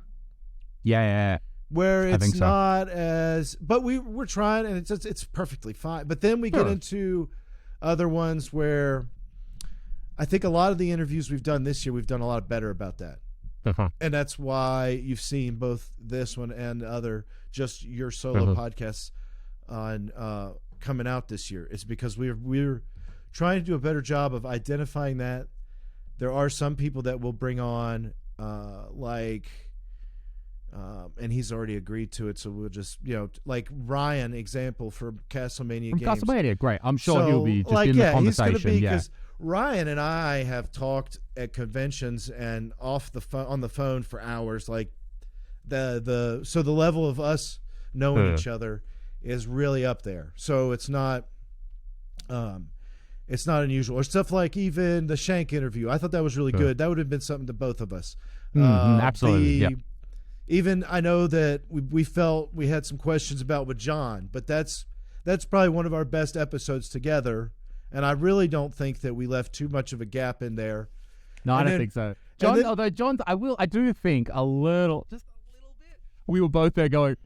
Yeah. Where it's not as, but we're trying, and it's perfectly fine. But then we get into other ones where I think a lot of the interviews we've done this year, we've done a lot better about that. And that's why you've seen both this one and other, just your solo podcasts on coming out this year. It's because we're trying to do a better job of identifying that. There are some people that we'll bring on, and he's already agreed to it, so we'll just, like Ryan, example for Castlemania Games. Castlemania, great. I'm sure he'll be just in the he's conversation. He's going to be, because Ryan and I have talked at conventions and on the phone for hours. Like so the level of us knowing each other is really up there. So it's not unusual. Or stuff like even the Shank interview. I thought that was really good. That would have been something to both of us. Absolutely. Even I know that we felt we had some questions about with John, but that's probably one of our best episodes together, and I really don't think that we left too much of a gap in there. No, I don't think so. John, although John's, I do think just a little bit. We were both there going,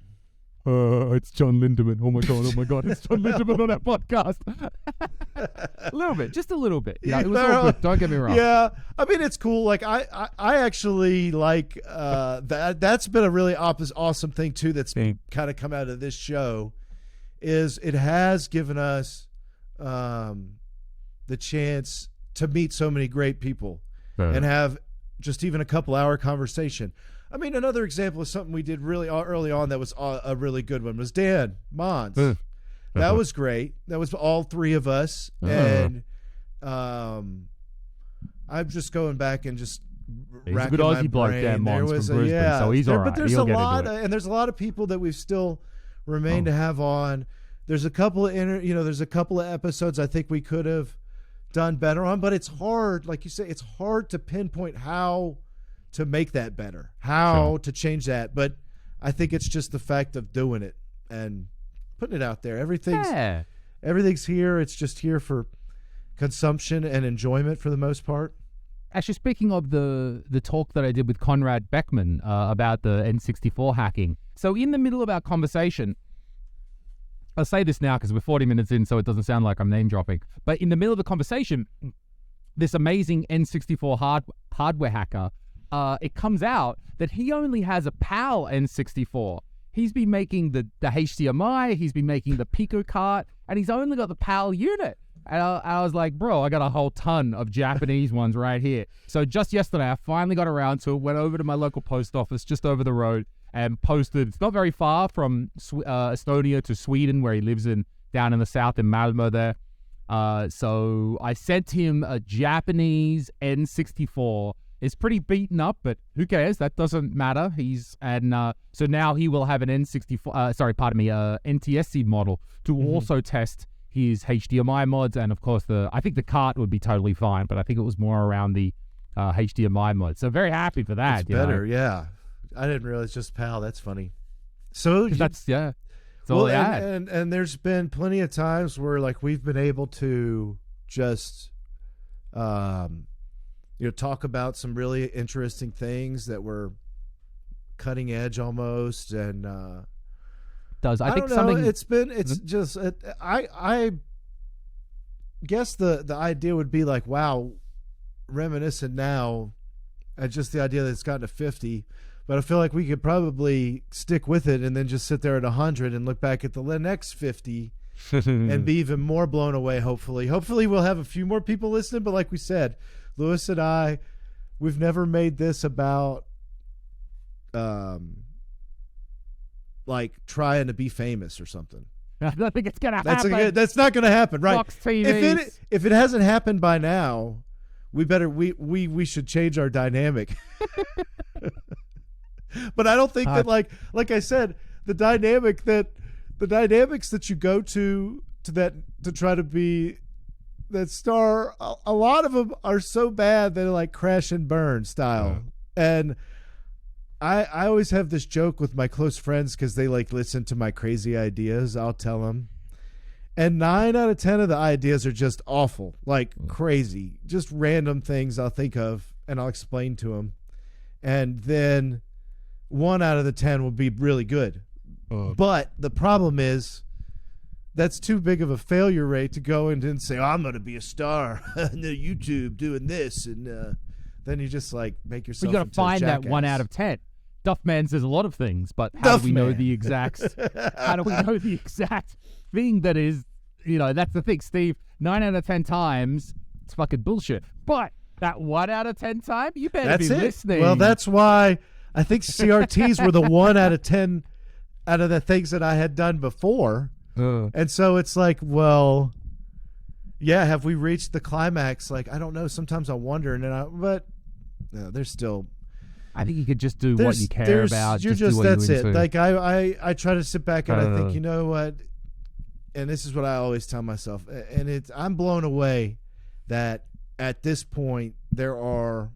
it's John Lindemann. Oh my God, it's John Lindemann on that podcast. A little bit, just a little bit. Yeah, it was all good. Don't get me wrong. Yeah, I mean, it's cool. Like I actually like that. That's been a really awesome thing too. That's kind of come out of this show, is it has given us the chance to meet so many great people and have just even a couple-hour conversation. I mean, another example of something we did really early on that was a really good one was Dan Mons. That was great. That was all three of us. And I'm just going back and just racking my brain. He's a good Aussie bloke, Dan Mons from Brisbane, so he's all right. But there's and there's a lot of people that we've still remained to have on. There's a couple of there's a couple of episodes I think we could have done better on, but it's hard, like you say, it's hard to pinpoint how to make that better, how to change that. But I think it's just the fact of doing it and putting it out there. Everything's here. It's just here for consumption and enjoyment for the most part. Actually, speaking of the talk that I did with Conrad Beckman about the N64 hacking. So in the middle of our conversation, I'll say this now because we're 40 minutes in, so it doesn't sound like I'm name dropping. But in the middle of the conversation, this amazing N64 hardware hacker, it comes out that he only has a PAL N64. He's been making the HDMI, he's been making the Pico cart, and he's only got the PAL unit. And I was like, bro, I got a whole ton of Japanese ones right here. So just yesterday, I finally got around to it, went over to my local post office just over the road and posted. It's not very far from Estonia to Sweden, where he lives down in the south in Malmö there. So I sent him a Japanese N64. It's pretty beaten up, but who cares? That doesn't matter. So now he will have an NTSC model to also test his HDMI mods, and of course I think the cart would be totally fine, but I think it was more around the HDMI mods. So very happy for that. It's better, yeah. I didn't realize just PAL. That's funny. So that's all and there's been plenty of times where like we've been able to just talk about some really interesting things that were cutting edge almost, and I think something it's just I guess the idea would be like, wow, reminiscent now at just the idea that it's gotten to 50, but I feel like we could probably stick with it and then just sit there at 100 and look back at the next 50 and be even more blown away. Hopefully we'll have a few more people listening, but like we said, Lewis and I, we've never made this about like trying to be famous or something. I don't think it's gonna happen. That's not gonna happen, right? Fox TVs. If it hasn't happened by now, we should change our dynamic. But I don't think that like I said, the dynamics that you go to try to be that star, a lot of them are so bad they're like crash and burn style. And I always have this joke with my close friends because they like listen to my crazy ideas. I'll tell them, and 9 out of 10 of the ideas are just awful, like crazy, just random things I'll think of and I'll explain to them, and then 1 out of the 10 will be really good. But the problem is that's too big of a failure rate to go in and say, I'm going to be a star on the YouTube doing this, and then you just like make yourself. You got to find that 1 out of 10. Duffman says a lot of things, but how do we know the exact? How do we know the exact thing that is that's the thing, Steve. 9 out of 10 times, it's fucking bullshit. But that 1 out of 10 time, you better be listening. Well, that's why I think CRTs were the 1 out of 10 out of the things that I had done before. And so it's like, well, yeah, have we reached the climax? Like, I don't know. Sometimes I wonder, but there's still. I think you could just do what you care about. That's it. Like I try to sit back and I think, you know what? And this is what I always tell myself, and I'm blown away that at this point there are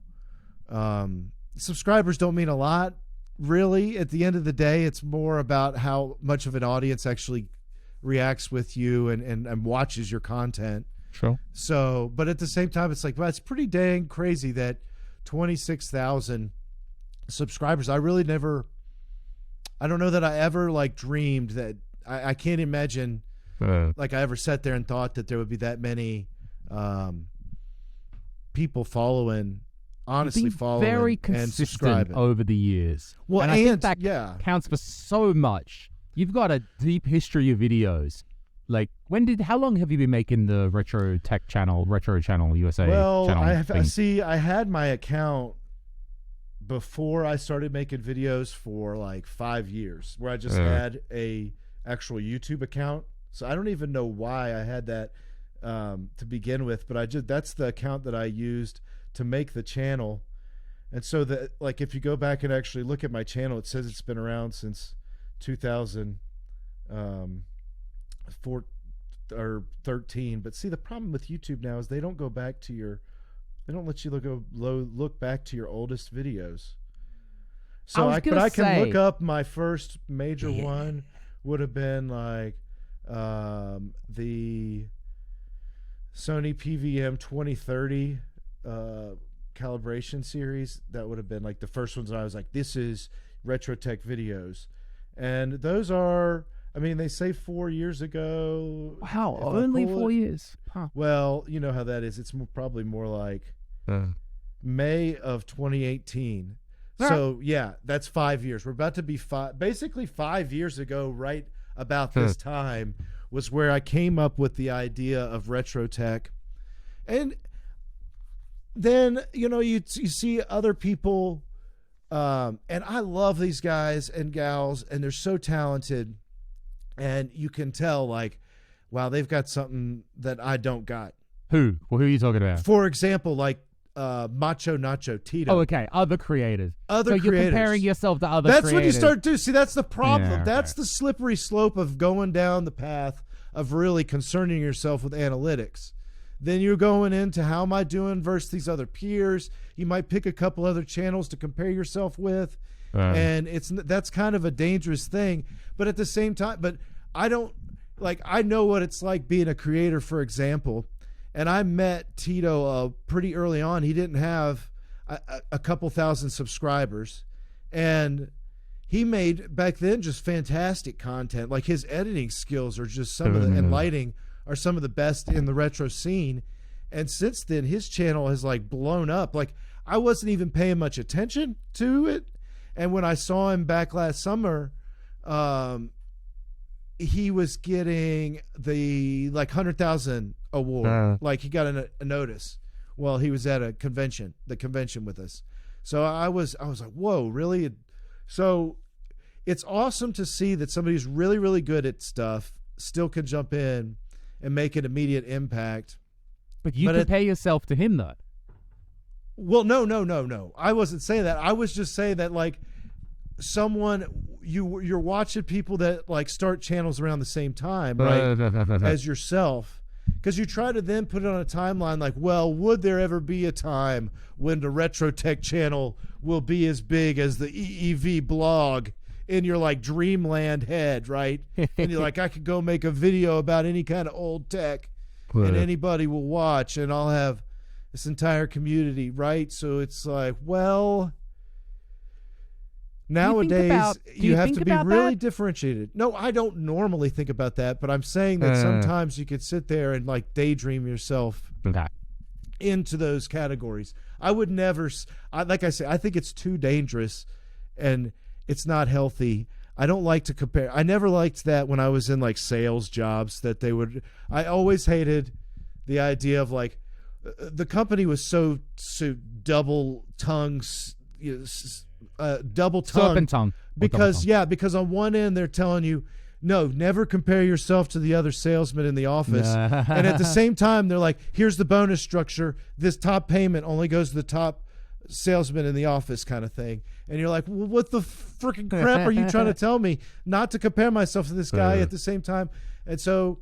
subscribers don't mean a lot, really. At the end of the day, it's more about how much of an audience actually reacts with you and watches your content. Sure. So, but at the same time, it's like, well, it's pretty dang crazy that 26,000 subscribers. I don't know that I ever like dreamed that. I can't imagine like I ever sat there and thought that there would be that many people following, honestly following, very and subscribing over the years. Well, and I think that counts for so much. You've got a deep history of videos. Like, how long have you been making the Retro Channel USA channel? Well, I had my account before I started making videos for like 5 years, where I just had a actual YouTube account. So I don't even know why I had that to begin with, but that's the account that I used to make the channel. And so that, like, if you go back and actually look at my channel, it says it's been around since 2004 or 13. But see, the problem with YouTube now is they don't go back to they don't let you look back to your oldest videos. So I can look up my first major one would have been like the Sony PVM 2030 calibration series. That would have been like the first ones that I was like, this is Retro Tech videos. And those are, I mean, they say 4 years ago. Wow, only 4 years. Huh. Well, you know how that is. It's probably more like May of 2018. So, yeah, that's 5 years. We're about to be basically 5 years ago, right about this time, was where I came up with the idea of Retro Tech. And then, you see other people, and I love these guys and gals, and they're so talented. And you can tell, like, wow, they've got something that I don't got. Who? Well, who are you talking about? For example, like Macho Nacho Tito. Oh, okay. Other creators. You're comparing yourself to other creators. That's when you start to see. That's the problem. Yeah, that's the slippery slope of going down the path of really concerning yourself with analytics. Then you're going into how am I doing versus these other peers. You might pick a couple other channels to compare yourself with. And that's kind of a dangerous thing. But at the same time, I know what it's like being a creator, for example. And I met Tito pretty early on. He didn't have a couple thousand subscribers. And he made, back then, just fantastic content. Like, his editing skills are just and lighting are some of the best in the retro scene. And since then, his channel has, like, blown up. Like, I wasn't even paying much attention to it. And when I saw him back last summer, he was getting the 100,000 award. Like, he got a notice. Well, he was at the convention with us. So I was like, whoa, really? So it's awesome to see that somebody who's really, really good at stuff still can jump in and make an immediate impact. But you compare yourself to him, though. Well, no. I wasn't saying that. I was just saying that, like, you're watching people that, like, start channels around the same time, right, as yourself, because you try to then put it on a timeline, like, well, would there ever be a time when the Retro Tech channel will be as big as the EEV blog in your, like, dreamland head, right? And you're like, I could go make a video about any kind of old tech and anybody will watch, and I'll have this entire community, right? So it's like, well, nowadays you have to be really differentiated. No, I don't normally think about that, but I'm saying that sometimes you could sit there and, like, daydream yourself into those categories. I would never, like I say, I think it's too dangerous and it's not healthy. I don't like to compare. I never liked that when I was in like sales jobs that they would. I always hated the idea of like the company was so double tongues, double tongue because because on one end they're telling you no, never compare yourself to the other salesman in the office, and at the same time they're like, here's the bonus structure. This top payment only goes to the top salesman in the office, kind of thing. And you're like, well, what the freaking crap are you trying to tell me? Not to compare myself to this guy at the same time. And so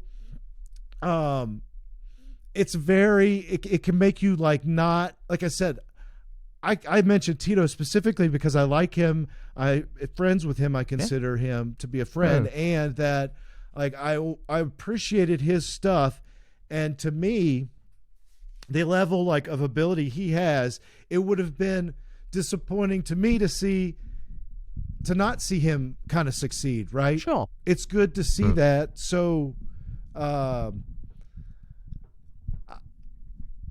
it's very it can make you like not, like I said, I mentioned Tito specifically because I like him. Friends with him, I consider him to be a friend, and that like I appreciated his stuff. And to me, the level like of ability he has, it would have been disappointing to me to not see him kind of succeed, right? Sure. It's good to see that. So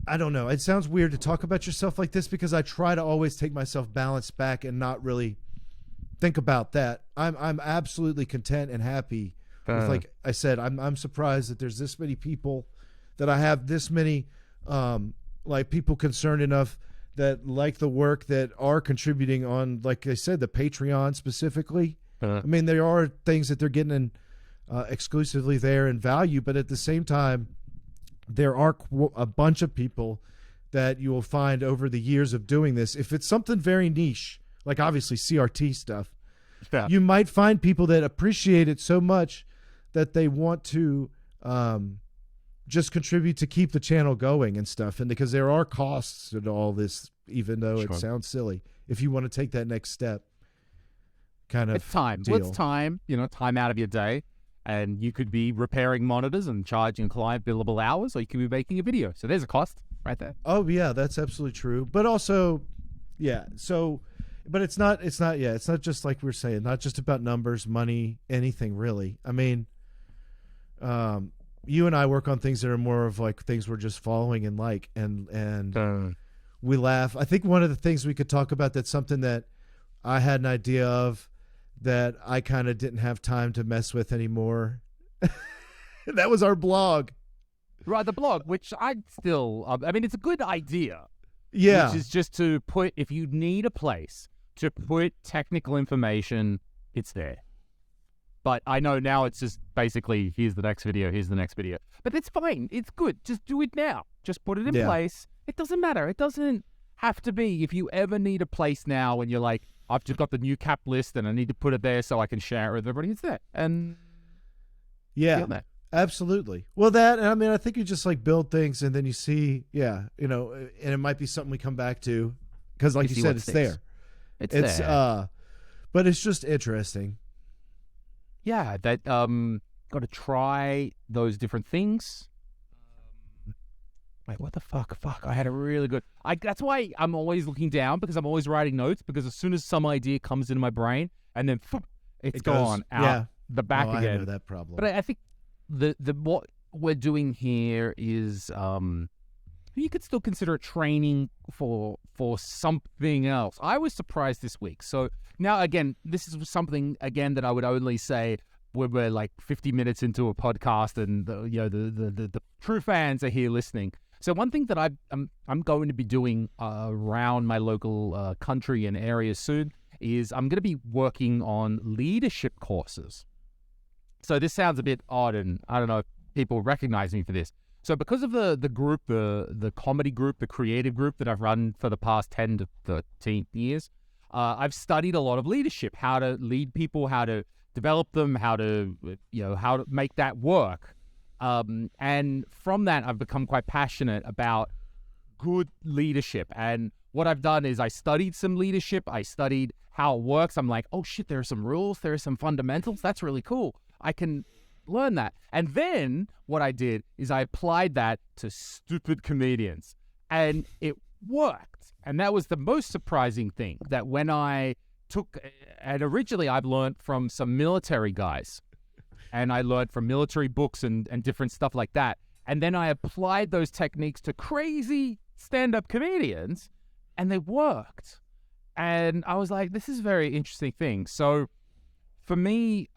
I don't know. It sounds weird to talk about yourself like this because I try to always take myself balanced back and not really think about that. I'm absolutely content and happy with, like I said, I'm surprised that there's this many people, that I have this many like people concerned enough that like the work, that are contributing on, like I said, the Patreon specifically. I mean, there are things that they're getting in exclusively there in value, but at the same time, there are a bunch of people that you will find over the years of doing this. If it's something very niche, like obviously CRT stuff, you might find people that appreciate it so much that they want to just contribute to keep the channel going and stuff. And because there are costs to all this, even though it sounds silly, if you want to take that next step, kind of it's time. deal. Well, it's time, time out of your day. And you could be repairing monitors and charging client billable hours, or you could be making a video. So there's a cost right there. Oh yeah, that's absolutely true. But also, yeah. So, but it's not just like we were saying, not just about numbers, money, anything really. I mean, you and I work on things that are more of like things we're just following and like, and we laugh. I think one of the things we could talk about, that's something that I had an idea of that I kind of didn't have time to mess with anymore. That was our blog. Right, the blog, which I still, I mean, it's a good idea. Yeah. Which is just to put, if you need a place to put technical information, it's there. But I know now it's just basically, here's the next video, here's the next video. But that's fine. It's good. Just do it now. Just put it in place. It doesn't matter. It doesn't have to be. If you ever need a place now and you're like, I've just got the new cap list and I need to put it there so I can share it with everybody, it's there. And yeah, absolutely. Well, that, and I mean, I think you just like build things and then you see, and it might be something we come back to because like you said, it's there. It's there. But it's just interesting. Yeah, that got to try those different things. Wait, what the fuck? I had a really good... that's why I'm always looking down, because I'm always writing notes, because as soon as some idea comes into my brain, and then it's gone out the back again. I know that problem. But I think the what we're doing here is... you could still consider it training for something else. I was surprised this week. So now, again, this is something, again, that I would only say when we're like 50 minutes into a podcast and the true fans are here listening. So one thing that I'm going to be doing around my local country and areas soon is I'm going to be working on leadership courses. So this sounds a bit odd, and I don't know if people recognize me for this. So because of the group, the comedy group, the creative group that I've run for the past 10 to 13 years, I've studied a lot of leadership, how to lead people, how to develop them, how to make that work. And from that, I've become quite passionate about good leadership. And what I've done is I studied some leadership. I studied how it works. I'm like, oh shit, there are some rules. There are some fundamentals. That's really cool. I can learn that. And then what I did is I applied that to stupid comedians, and it worked. And that was the most surprising thing, that when I took, and originally I've learned from some military guys, and I learned from military books and different stuff like that. And then I applied those techniques to crazy stand-up comedians, and they worked. And I was like, this is a very interesting thing. So for me,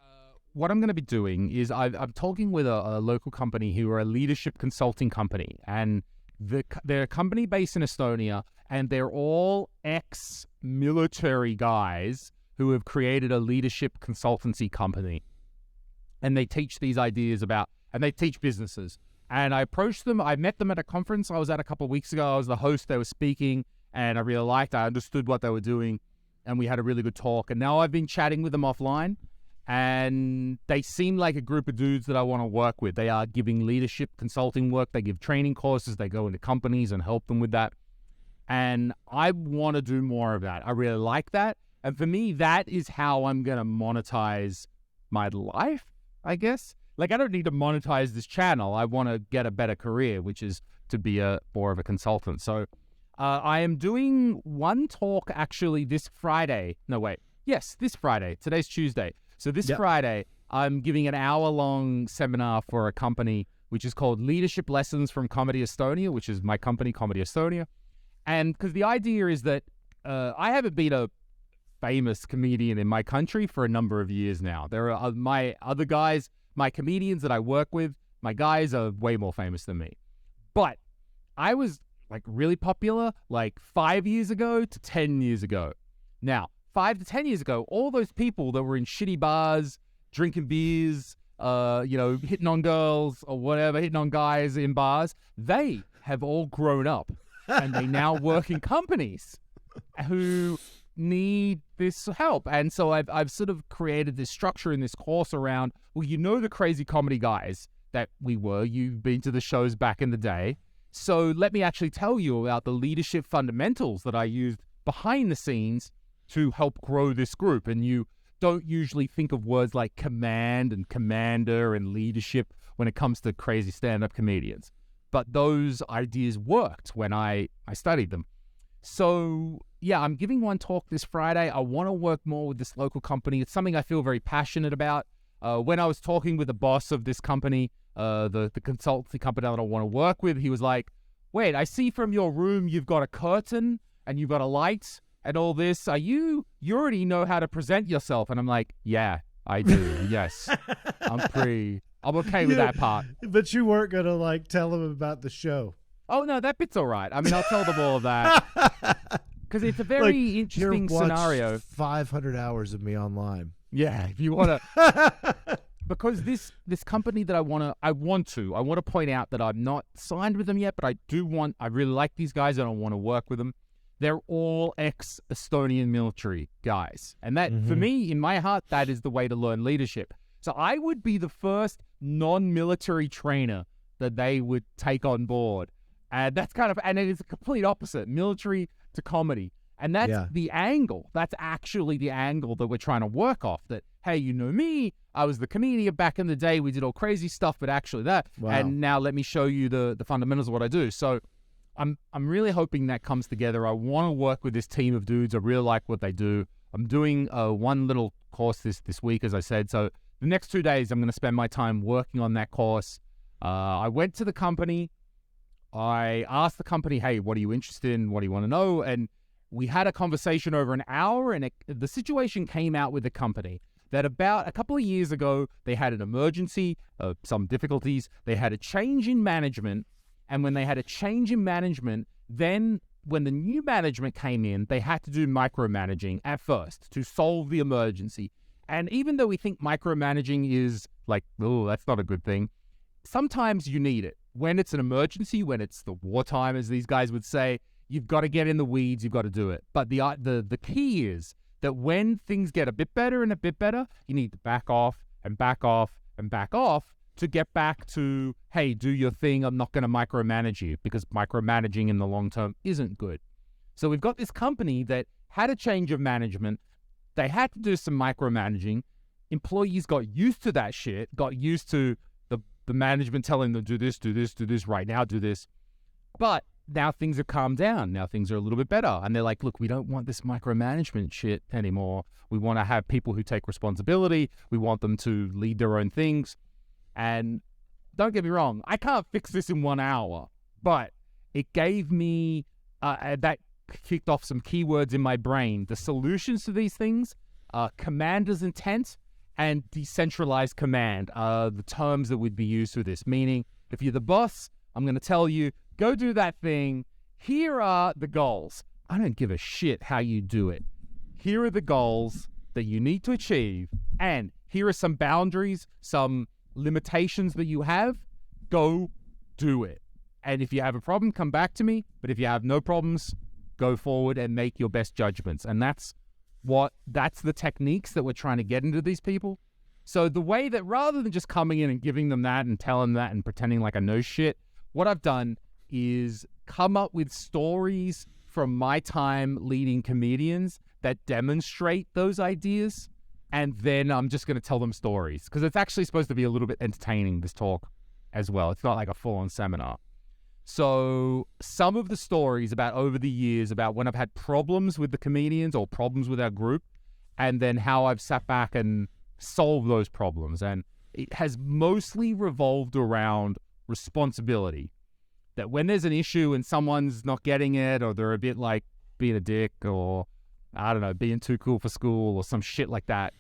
what I'm going to be doing is I'm talking with a local company who are a leadership consulting company, and they're a company based in Estonia, and they're all ex-military guys who have created a leadership consultancy company. And they teach these ideas and they teach businesses. And I approached them. I met them at a conference I was at a couple of weeks ago. I was the host. They were speaking, and I really liked it. I understood what they were doing, and we had a really good talk. And now I've been chatting with them offline, and they seem like a group of dudes that I want to work with. They are giving leadership consulting work. They give training courses. They go into companies and help them with that. And I want to do more of that. I really like that. And for me, that is how I'm going to monetize my life, I guess. Like, I don't need to monetize this channel. I want to get a better career, which is to be more of a consultant. So I am doing one talk actually this Friday. No, wait. Yes, this Friday. Today's Tuesday. So this Friday, I'm giving an hour-long seminar for a company which is called Leadership Lessons from Comedy Estonia, which is my company, Comedy Estonia. And because the idea is that I haven't been a famous comedian in my country for a number of years now. There are my other guys, my comedians that I work with, my guys are way more famous than me. But I was like really popular like 5 years ago to 10 years ago. Now, 5 to 10 years ago, all those people that were in shitty bars, drinking beers, hitting on girls or whatever, hitting on guys in bars, they have all grown up and they now work in companies who need this help. And so I've sort of created this structure in this course around, well, the crazy comedy guys that we were. You've been to the shows back in the day. So let me actually tell you about the leadership fundamentals that I used behind the scenes to help grow this group. And you don't usually think of words like command and commander and leadership when it comes to crazy stand-up comedians. But those ideas worked when I studied them. So, yeah, I'm giving one talk this Friday. I want to work more with this local company. It's something I feel very passionate about. When I was talking with the boss of this company, the consultancy company that I want to work with, he was like, wait, I see from your room you've got a curtain and you've got a light and all this. You already know how to present yourself. And I'm like, yeah, I do. Yes. I'm okay with that part. But you weren't going to like tell them about the show. Oh, no, that bit's all right. I mean, I'll tell them all of that. Because it's a very interesting scenario. 500 hours of me online. Yeah, if you want to. Because this company that I want to point out that I'm not signed with them yet, but I really like these guys and I want to work with them. They're all ex-Estonian military guys. And that, for me, in my heart, that is the way to learn leadership. So I would be the first non-military trainer that they would take on board. And that's and it is a complete opposite, military to comedy. And that's the angle. That's actually the angle that we're trying to work off. That, hey, you know me, I was the comedian back in the day. We did all crazy stuff, but actually that. Wow. And now let me show you the fundamentals of what I do. So I'm really hoping that comes together. I want to work with this team of dudes. I really like what they do. I'm doing one little course this week, as I said. So the next 2 days, I'm going to spend my time working on that course. I went to the company. I asked the company, hey, what are you interested in? What do you want to know? And we had a conversation over an hour, and the situation came out with the company that about a couple of years ago, they had an emergency, some difficulties. They had a change in management. And when they had a change in management, then when the new management came in, they had to do micromanaging at first to solve the emergency. And even though we think micromanaging is like, oh, that's not a good thing, sometimes you need it. When it's an emergency, when it's the wartime, as these guys would say, you've got to get in the weeds, you've got to do it. But the key is that when things get a bit better and a bit better, you need to back off and back off and back off to get back to, hey, do your thing. I'm not going to micromanage you, because micromanaging in the long term isn't good. So we've got this company that had a change of management. They had to do some micromanaging. Employees got used to that shit, got used to the management telling them, do this right now, do this. But now things have calmed down. Now things are a little bit better. And they're like, look, we don't want this micromanagement shit anymore. We want to have people who take responsibility. We want them to lead their own things. And don't get me wrong, I can't fix this in 1 hour, but it gave me, that kicked off some keywords in my brain. The solutions to these things, commander's intent, and decentralized command are the terms that would be used for this. Meaning, if you're the boss, I'm going to tell you, go do that thing. Here are the goals. I don't give a shit how you do it. Here are the goals that you need to achieve, and here are some boundaries, some limitations that you have. Go do it. And if you have a problem, come back to me. But if you have no problems, go forward and make your best judgments. And that's the techniques that we're trying to get into these people. So the way that, rather than just coming in and giving them that and telling them that and pretending like I know shit, what I've done is come up with stories from my time leading comedians that demonstrate those ideas, and then I'm just going to tell them stories, because it's actually supposed to be a little bit entertaining, this talk as well. It's not like a full-on seminar. So some of the stories about over the years about when I've had problems with the comedians or problems with our group, and then how I've sat back and solved those problems. And it has mostly revolved around responsibility. That when there's an issue and someone's not getting it, or they're a bit like being a dick, or I don't know, being too cool for school or some shit like that,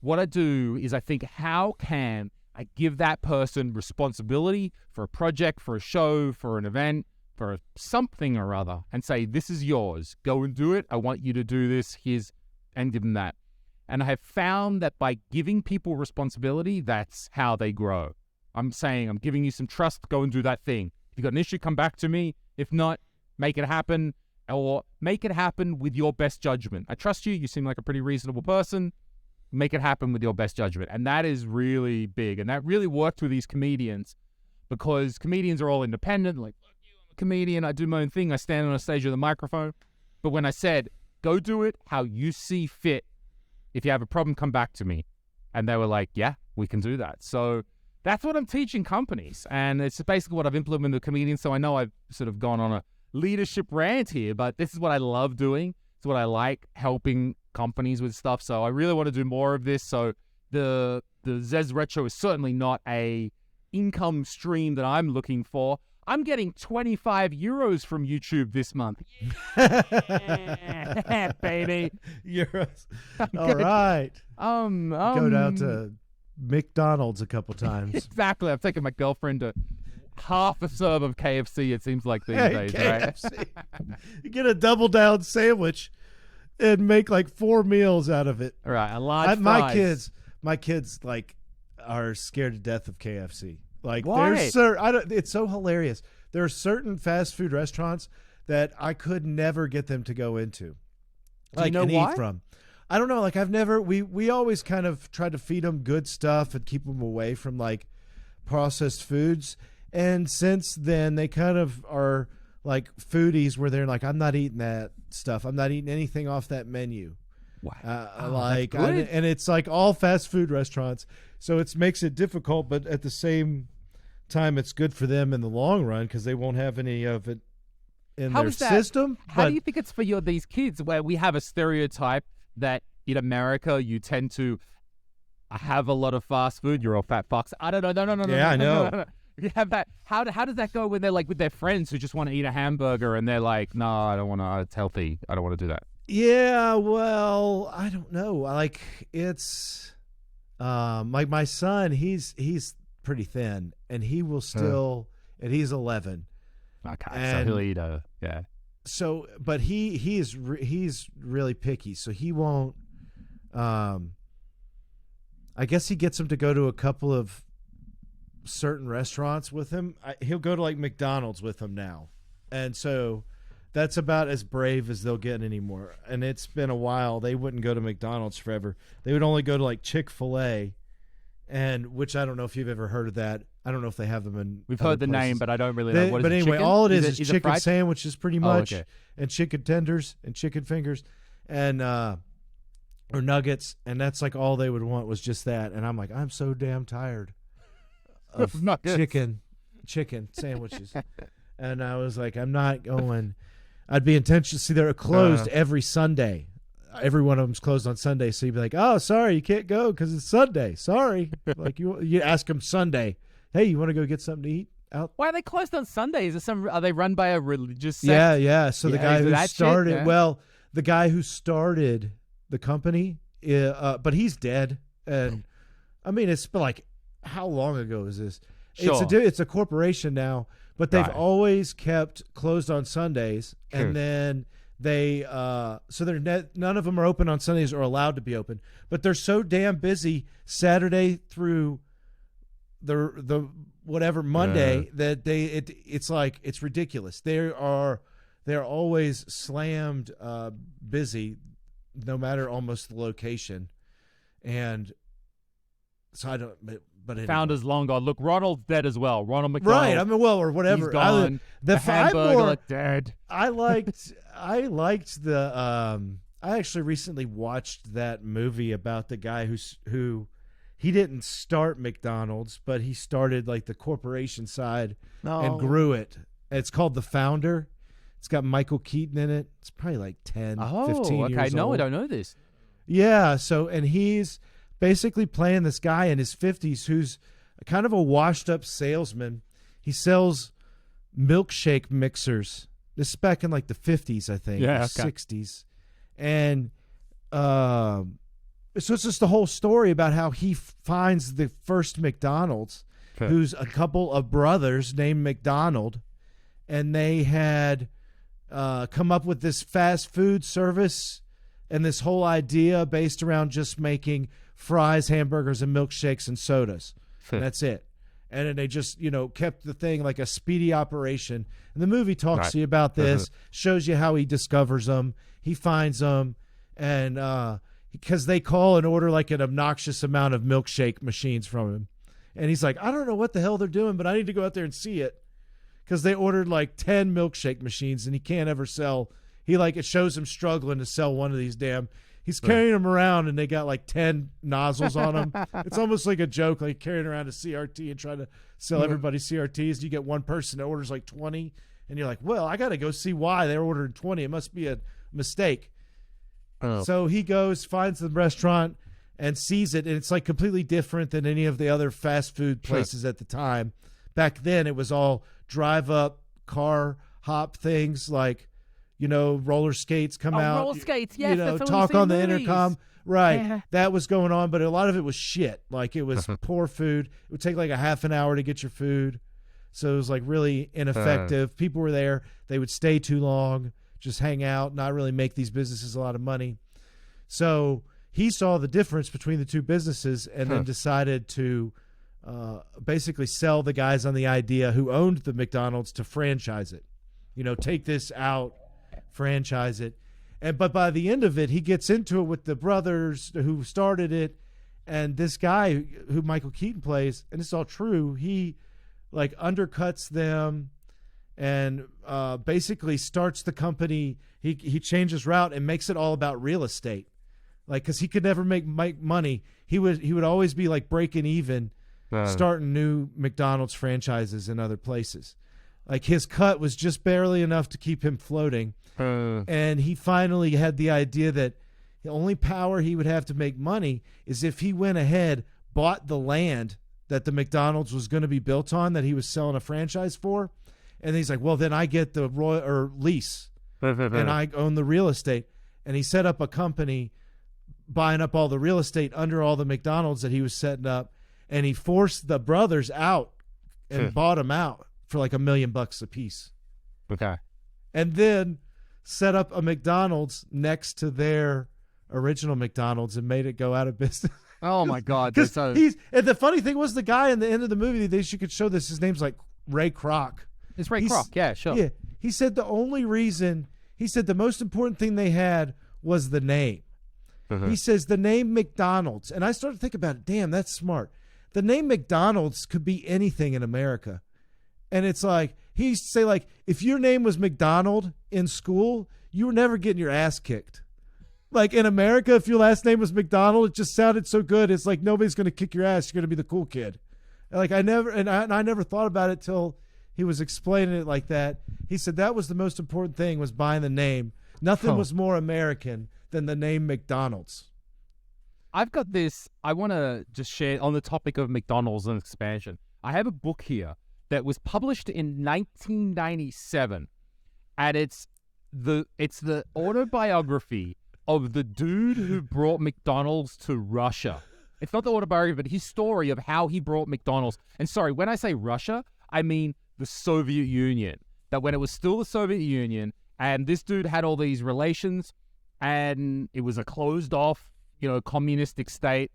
what I do is I think, how can I give that person responsibility for a project, for a show, for an event, for something or other, and say, this is yours. Go and do it. I want you to do this. And give them that. And I have found that by giving people responsibility, that's how they grow. I'm saying, I'm giving you some trust. Go and do that thing. If you've got an issue, come back to me. If not, make it happen, or make it happen with your best judgment. I trust you. You seem like a pretty reasonable person. Make it happen with your best judgment. And that is really big. And that really worked with these comedians, because comedians are all independent. Like, fuck you, I'm a comedian. I do my own thing. I stand on a stage with a microphone. But when I said, go do it how you see fit. If you have a problem, come back to me. And they were like, yeah, we can do that. So that's what I'm teaching companies. And it's basically what I've implemented with comedians. So I know I've sort of gone on a leadership rant here, but this is what I love doing. It's what I like, helping companies with stuff. So I really want to do more of this. So the Zez Retro is certainly not a income stream that I'm looking for. I'm getting 25 euros from YouTube this month. Yeah, baby. Euros. All right. Go down to McDonald's a couple times. Exactly. I've taken my girlfriend to half a serve of KFC, it seems like these days, KFC. Right? You get a double down sandwich and make like 4 meals out of it. All right, a large fries. My kids like are scared to death of KFC. Like, why? It's so hilarious. There are certain fast food restaurants that I could never get them to go into. Do you know why? Eat from. I don't know. Like, we always kind of try to feed them good stuff and keep them away from like processed foods. And since then, they kind of are like foodies, where they're like, I'm not eating that stuff. I'm not eating anything off that menu. Wow. And it's like all fast food restaurants. So it makes it difficult, but at the same time, it's good for them in the long run, because they won't have any of it in their system. How do you think it's for these kids, where we have a stereotype that in America you tend to have a lot of fast food? You're all fat fucks. I don't know. No. Yeah, I know. No. You have that. How does that go when they're like with their friends who just want to eat a hamburger and they're like, no, I don't want to. It's healthy. I don't want to do that. Yeah, well, I don't know. Like, it's like my son. He's pretty thin, and he will still. And he's 11. Okay, so he'll eat yeah. So, but he's really picky, so he won't. I guess he gets him to go to a couple of certain restaurants with him. He'll go to like McDonald's with him now, and so that's about as brave as they'll get anymore. And it's been a while. They wouldn't go to McDonald's forever. They would only go to like Chick-fil-A, and which I don't know if you've ever heard of that. I don't know if they have them in. We've heard the name, but I don't really know what it is. But anyway, chicken? all it is chicken sandwiches, pretty much, okay. And chicken tenders and chicken fingers, and or nuggets, and that's like all they would want was just that. And I'm like, I'm so damn tired of chicken sandwiches. And I was like, I'm not going. I'd be intentional. See, they're closed every Sunday. Every one of them's closed on Sunday. So you'd be like, oh, sorry, you can't go because it's Sunday. Sorry. Like you ask them Sunday, hey, you want to go get something to eat out? Why are they closed on Sundays? Are they run by a religious sect? Yeah. So the guy who started, the guy who started the company, but he's dead. And I mean, it's like, how long ago is this? Sure. It's a corporation now, but they've always kept closed on Sundays, and then they so none of them are open on Sundays or allowed to be open. But they're so damn busy Saturday through the whatever Monday that it's like it's ridiculous. They're always slammed busy, no matter almost the location, and so I don't. But anyway. Founders long gone. Look, Ronald's dead as well. Ronald McDonald. Right. I mean, well, or whatever. He's gone. The hamburger dead. I liked the. I actually recently watched that movie about the guy who he didn't start McDonald's, but he started like the corporation side and grew it. It's called The Founder. It's got Michael Keaton in it. It's probably like 10, 15 years old. No, I don't know this. Yeah. So, and he's basically playing this guy in his 50s who's kind of a washed-up salesman. He sells milkshake mixers. This is back in like the 50s, I think, 60s. And so it's just the whole story about how he finds the first McDonald's, who's a couple of brothers named McDonald, and they had come up with this fast food service and this whole idea based around just making fries, hamburgers, and milkshakes and sodas. And that's it. And then they just, kept the thing like a speedy operation. And the movie talks to you about this, shows you how he discovers them. He finds them, and because they call and order like an obnoxious amount of milkshake machines from him. And he's like, I don't know what the hell they're doing, but I need to go out there and see it. Because they ordered like 10 milkshake machines, and he can't ever sell. It shows him struggling to sell one of these damn. He's carrying them around, and they got like 10 nozzles on them. It's almost like a joke, like carrying around a CRT and trying to sell everybody CRTs. You get one person that orders like 20, and you're like, well, I got to go see why they ordered 20. It must be a mistake. So he goes, finds the restaurant, and sees it, and it's like completely different than any of the other fast food places at the time. Back then, it was all drive-up, car hop things like, roller skates come out. Roller skates, yes. Talk on the intercom. Right. Yeah. That was going on, but a lot of it was shit. Like, it was poor food. It would take like a half an hour to get your food. So it was like really ineffective. People were there. They would stay too long, just hang out, not really make these businesses a lot of money. So he saw the difference between the two businesses and then decided to basically sell the guys on the idea who owned the McDonald's to franchise it. Take this out, franchise it. But by the end of it, he gets into it with the brothers who started it, and this guy who Michael Keaton plays, and it's all true, he like undercuts them and basically starts the company. He changes route and makes it all about real estate, like, because he could never make money. He would always be like breaking even, starting new McDonald's franchises in other places. Like, his cut was just barely enough to keep him floating. And he finally had the idea that the only power he would have to make money is if he went ahead, bought the land that the McDonald's was going to be built on, that he was selling a franchise for. And he's like, well, then I get the lease and I own the real estate. And he set up a company buying up all the real estate under all the McDonald's that he was setting up. And he forced the brothers out and bought them out for like $1 million a piece. Okay. And then set up a McDonald's next to their original McDonald's and made it go out of business. Oh my God! And the funny thing was, the guy in the end of the movie, you could show this. His name's like Ray Kroc. It's Ray Kroc. Yeah, sure. Yeah. He said the most important thing they had was the name. He says the name McDonald's, and I started to think about it. Damn, that's smart. The name McDonald's could be anything in America, and it's like, he used to say, like, if your name was McDonald in school, you were never getting your ass kicked. Like, in America, if your last name was McDonald, it just sounded so good. It's like, nobody's going to kick your ass. You're going to be the cool kid. Like, I never thought about it till he was explaining it like that. He said that was the most important thing, was buying the name. Nothing was more American than the name McDonald's. I've got this. I want to just share on the topic of McDonald's and expansion. I have a book here that was published in 1997, and it's the autobiography of the dude who brought McDonald's to Russia. It's not the autobiography, but his story of how he brought McDonald's. And sorry, when I say Russia, I mean the Soviet Union. That when it was still the Soviet Union, and this dude had all these relations, and it was a closed off, communistic state.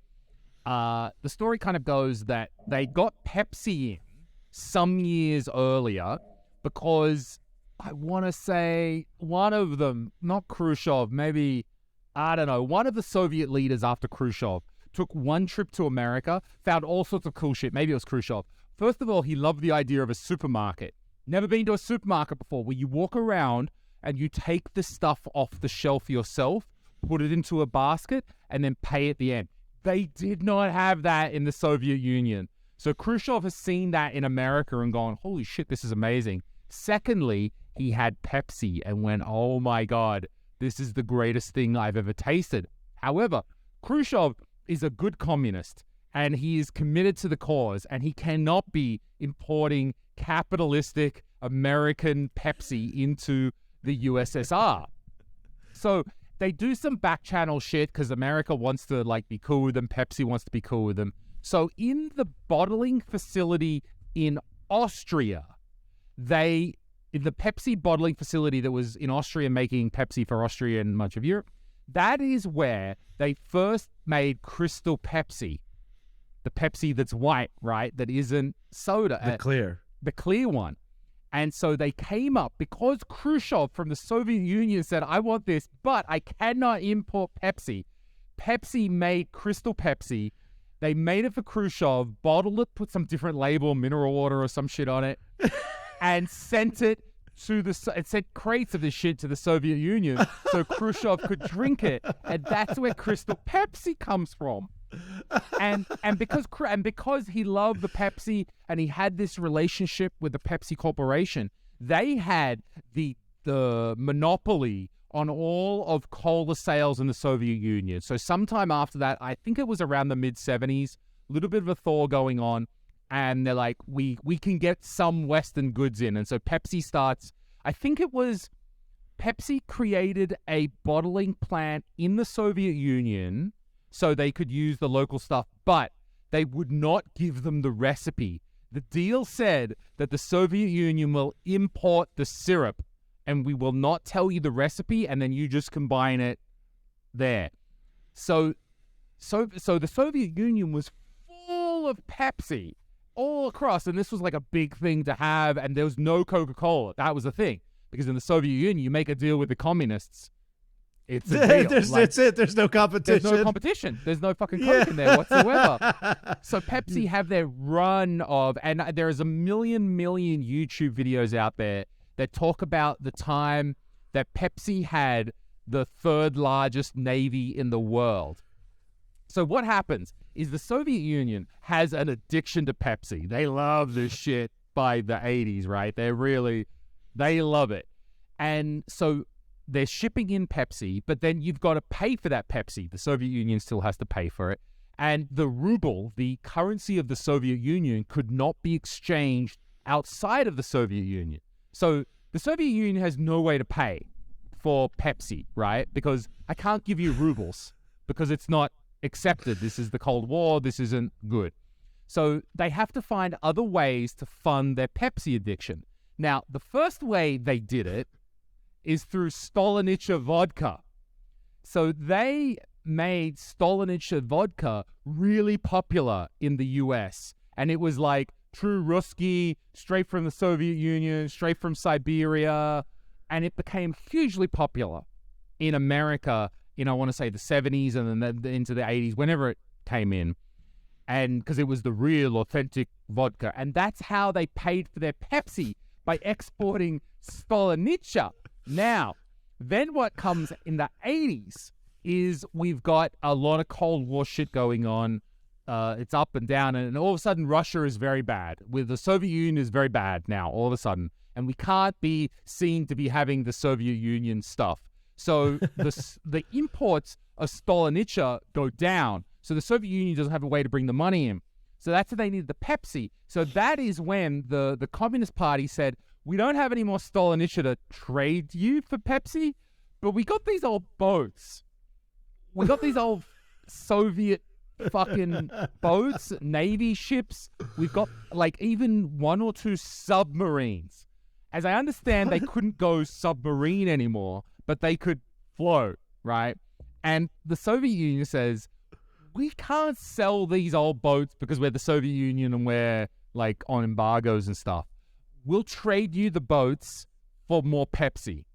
The story kind of goes that they got Pepsi in some years earlier because I want to say one of them, not Khrushchev, maybe, I don't know, one of the Soviet leaders after Khrushchev took one trip to America, found all sorts of cool shit. Maybe it was Khrushchev. First of all, he loved the idea of a supermarket. Never been to a supermarket before where you walk around and you take the stuff off the shelf yourself, put it into a basket, and then pay at the end. They did not have that in the Soviet Union. So Khrushchev has seen that in America and gone, holy shit, this is amazing. Secondly, he had Pepsi and went, oh my God, this is the greatest thing I've ever tasted. However, Khrushchev is a good communist and he is committed to the cause, and he cannot be importing capitalistic American Pepsi into the USSR. So they do some back channel shit because America wants to be cool with them. Pepsi wants to be cool with them. So in the bottling facility in Austria, in the Pepsi bottling facility that was in Austria making Pepsi for Austria and much of Europe, that is where they first made Crystal Pepsi. The Pepsi that's white, right? That isn't soda. The clear one. And so they came up because Khrushchev from the Soviet Union said, I want this, but I cannot import Pepsi. Pepsi made Crystal Pepsi. They made it for Khrushchev, bottled it, put some different label, mineral water or some shit on it, and sent it to sent crates of this shit to the Soviet Union so Khrushchev could drink it. And that's where Crystal Pepsi comes from. And because he loved the Pepsi and he had this relationship with the Pepsi Corporation, they had the monopoly on all of cola sales in the Soviet Union. So sometime after that, I think it was around the mid-70s, a little bit of a thaw going on, and they're like, we can get some Western goods in. And so Pepsi starts, I think it was Pepsi created a bottling plant in the Soviet Union so they could use the local stuff, but they would not give them the recipe. The deal said that the Soviet Union will import the syrup and we will not tell you the recipe, and then you just combine it there. So the Soviet Union was full of Pepsi all across, and this was like a big thing to have, and there was no Coca-Cola. That was the thing, because in the Soviet Union, you make a deal with the communists, it's a deal. That's it. There's no competition. There's no competition. There's no fucking Coke in there whatsoever. So Pepsi have their run of, and there is a million YouTube videos out there that talk about the time that Pepsi had the third largest navy in the world. So what happens is the Soviet Union has an addiction to Pepsi. They love this shit by the 80s, right? They love it. And so they're shipping in Pepsi, but then you've got to pay for that Pepsi. The Soviet Union still has to pay for it. And the ruble, the currency of the Soviet Union, could not be exchanged outside of the Soviet Union. So the Soviet Union has no way to pay for Pepsi, right? Because I can't give you rubles because it's not accepted. This is the Cold War. This isn't good. So they have to find other ways to fund their Pepsi addiction. Now, the first way they did it is through Stolenicha vodka. So they made Stolenicha vodka really popular in the US. And it was like true Ruski, straight from the Soviet Union, straight from Siberia. And it became hugely popular in America in, I want to say, the 70s and then into the 80s, whenever it came in. And because it was the real authentic vodka. And that's how they paid for their Pepsi, by exporting Stolenicha. Now, then what comes in the 80s is we've got a lot of Cold War shit going on. It's up and down, and all of a sudden Russia is very bad. With the Soviet Union is very bad now, all of a sudden. And we can't be seen to be having the Soviet Union stuff. So the imports of Stolenicha go down. So the Soviet Union doesn't have a way to bring the money in. So that's why they needed the Pepsi. So that is when the Communist Party said, we don't have any more Stolenicha to trade you for Pepsi, but we got these old boats. We got these old Soviet fucking boats, Navy ships. We've got like even 1 or 2 submarines. As I understand, they couldn't go submarine anymore, but they could float, right? And the Soviet Union says, we can't sell these old boats because we're the Soviet Union and we're like on embargoes and stuff. We'll trade you the boats for more Pepsi.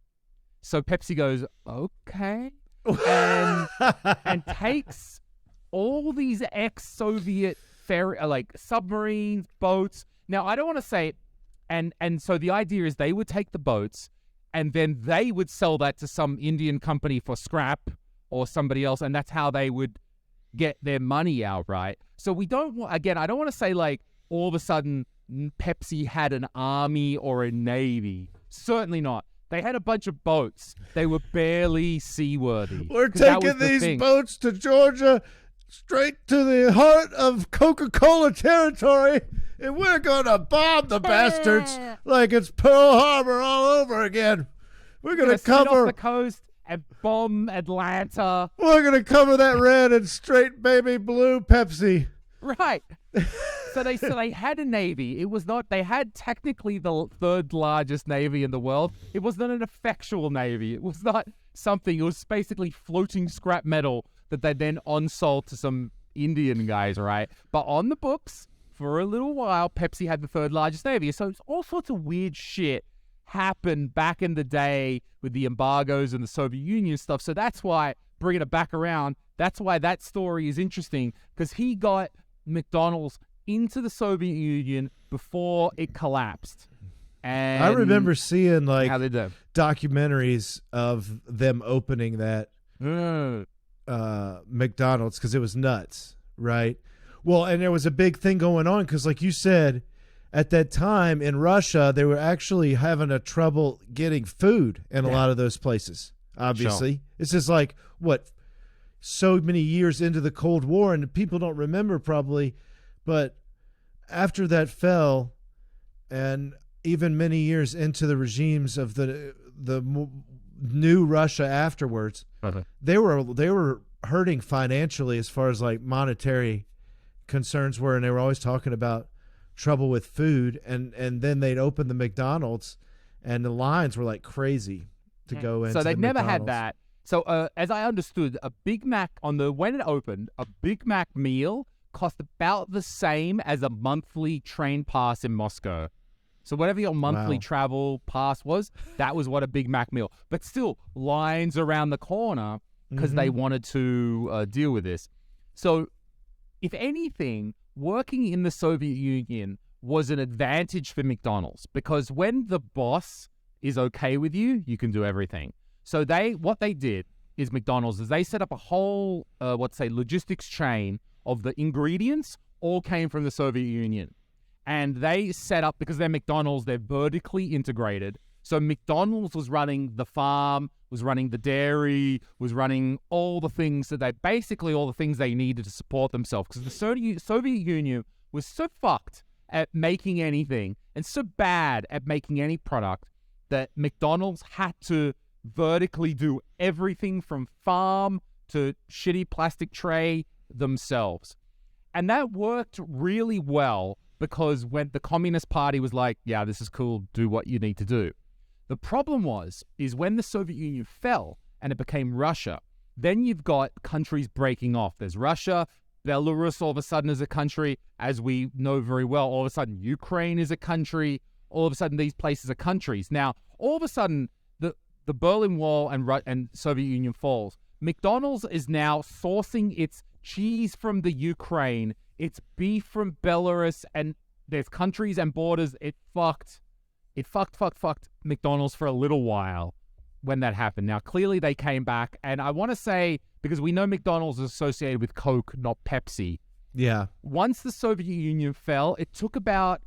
So Pepsi goes, okay. and takes all these ex-Soviet submarines, boats. Now, I don't want to say, and so the idea is they would take the boats and then they would sell that to some Indian company for scrap or somebody else, and that's how they would get their money out, right? So we don't want, again, I don't want to say like all of a sudden Pepsi had an army or a navy. Certainly not. They had a bunch of boats. They were barely seaworthy. We're taking these boats to Georgia, straight to the heart of Coca-Cola territory, and we're going to bomb the bastards like it's Pearl Harbor all over again. We're going to cover off the coast and bomb Atlanta. We're going to cover that red and straight baby blue Pepsi. Right. So they had a navy. It was not, they had technically the 3rd largest navy in the world. It was not an effectual navy. It was not something. It was basically floating scrap metal that they then on-sold to some Indian guys, right? But on the books, for a little while, Pepsi had the 3rd largest navy. So it's all sorts of weird shit happened back in the day with the embargoes and the Soviet Union stuff. So that's why, bringing it back around, that's why that story is interesting, because he got McDonald's into the Soviet Union before it collapsed. And I remember seeing like documentaries of them opening that McDonald's because it was nuts, right? Well, and there was a big thing going on because, like you said, at that time in Russia, they were actually having a trouble getting food in a lot of those places. Obviously, it's just like so many years into the Cold War, and people don't remember probably, but after that fell, and even many years into the regimes of the new Russia afterwards, they were hurting financially as far as like monetary concerns were, and they were always talking about trouble with food, and then they'd open the McDonald's, and the lines were like crazy to go in. So they've never had that. So as I understood, a Big Mac when it opened, a Big Mac meal cost about the same as a monthly train pass in Moscow. So whatever your monthly travel pass was, that was what a Big Mac meal. But still, lines around the corner because they wanted to deal with this. So if anything, working in the Soviet Union was an advantage for McDonald's, because when the boss is okay with you, you can do everything. So what they did is McDonald's is they set up a whole, logistics chain of the ingredients all came from the Soviet Union. And they set up, because they're McDonald's, they're vertically integrated. So McDonald's was running the farm, was running the dairy, was running all the things all the things they needed to support themselves. Because the Soviet Union was so fucked at making anything and so bad at making any product that McDonald's had to vertically do everything from farm to shitty plastic tray themselves. And that worked really well, because when the Communist Party was like, yeah, this is cool, do what you need to do. The problem is when the Soviet Union fell and it became Russia, then you've got countries breaking off. There's Russia, Belarus all of a sudden is a country, as we know very well. All of a sudden, Ukraine is a country. All of a sudden, these places are countries. Now, all of a sudden, the Berlin Wall and Soviet Union falls. McDonald's is now sourcing its cheese from the Ukraine, its beef from Belarus, and there's countries and borders. It fucked McDonald's for a little while when that happened. Now, clearly they came back, and I want to say, because we know McDonald's is associated with Coke, not Pepsi. Yeah. Once the Soviet Union fell, it took about,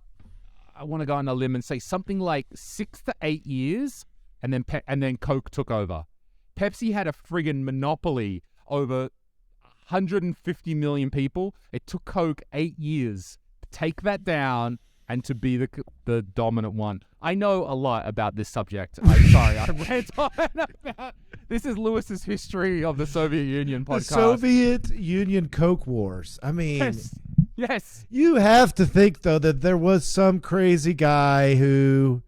I want to go on a limb and say something like 6 to 8 years, and then Coke took over. Pepsi had a friggin' monopoly over 150 million people. It took Coke 8 years to take that down and to be the dominant one. I know a lot about this subject. I'm sorry, I rant on about This is Lewis's history of the Soviet Union podcast. The Soviet Union Coke Wars. I mean, yes. You have to think, though, that there was some crazy guy who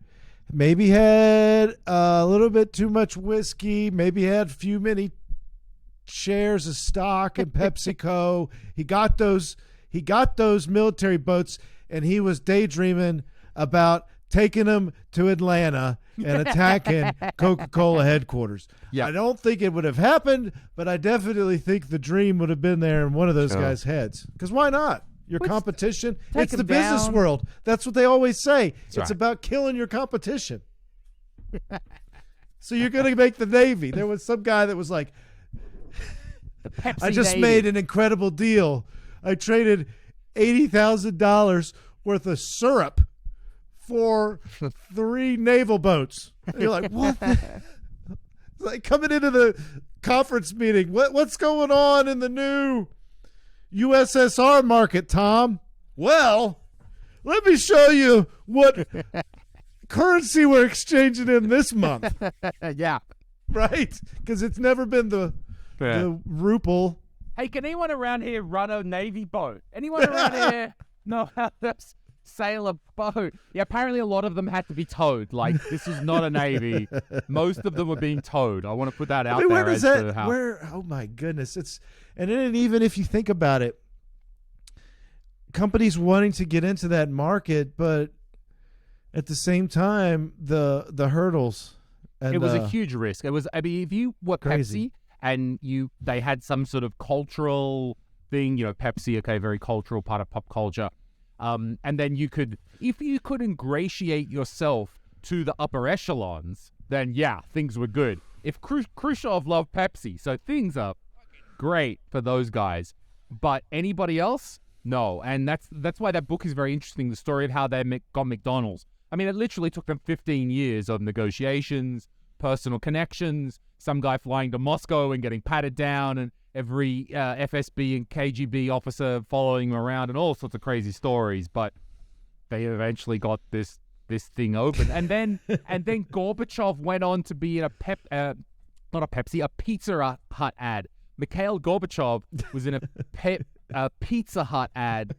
maybe had a little bit too much whiskey, maybe had few many shares of stock in PepsiCo. He got those military boats, and he was daydreaming about taking them to Atlanta and attacking Coca-Cola headquarters. I don't think it would have happened, but I definitely think the dream would have been there in one of those guys' heads. Because why not? Your competition. It's the business world. That's what they always say. It's about killing your competition. So you're going to make the Navy. There was some guy that was like, I just made an incredible deal. I traded $80,000 worth of syrup for 3 naval boats. And you're like, what? It's like coming into the conference meeting. What's going on in the new USSR market, Tom? Well, let me show you what currency we're exchanging in this month. Yeah. Right? Because it's never been the ruble. Hey, can anyone around here run a Navy boat? Anyone around here know how to sail a boat? Yeah, apparently a lot of them had to be towed. Like, this is not a Navy. Most of them were being towed. I want to put that out there. Where does that? Oh my goodness! And then even if you think about it, companies wanting to get into that market, but at the same time, the hurdles. And, it was a huge risk. It was. I mean, if you were crazy. Pepsi and they had some sort of cultural thing, Pepsi, okay, very cultural part of pop culture. And then if you could ingratiate yourself to the upper echelons, then yeah, things were good. If Khrushchev loved Pepsi, so things are great for those guys. But anybody else, no. And that's why that book is very interesting. The story of how they got McDonald's. I mean, it literally took them 15 years of negotiations, personal connections, some guy flying to Moscow and getting patted down, and every FSB and KGB officer following him around, and all sorts of crazy stories. But they eventually got this thing open, and then Gorbachev went on to be in a Pizza Hut ad. Mikhail Gorbachev was in a Pizza Hut ad,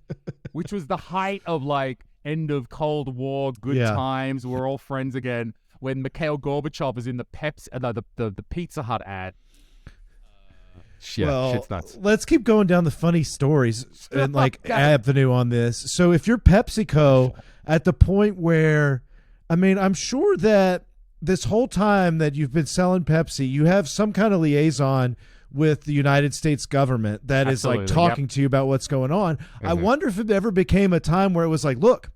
which was the height of like end of Cold War, good times. We're all friends again. When Mikhail Gorbachev was in the the Pizza Hut ad. Shit's nuts. Let's keep going down the funny stories and avenue on this. So if you're PepsiCo at the point where, I mean, I'm sure that this whole time that you've been selling Pepsi, you have some kind of liaison with the United States government that is like talking to you about what's going on. Mm-hmm. I wonder if it ever became a time where it was like, look,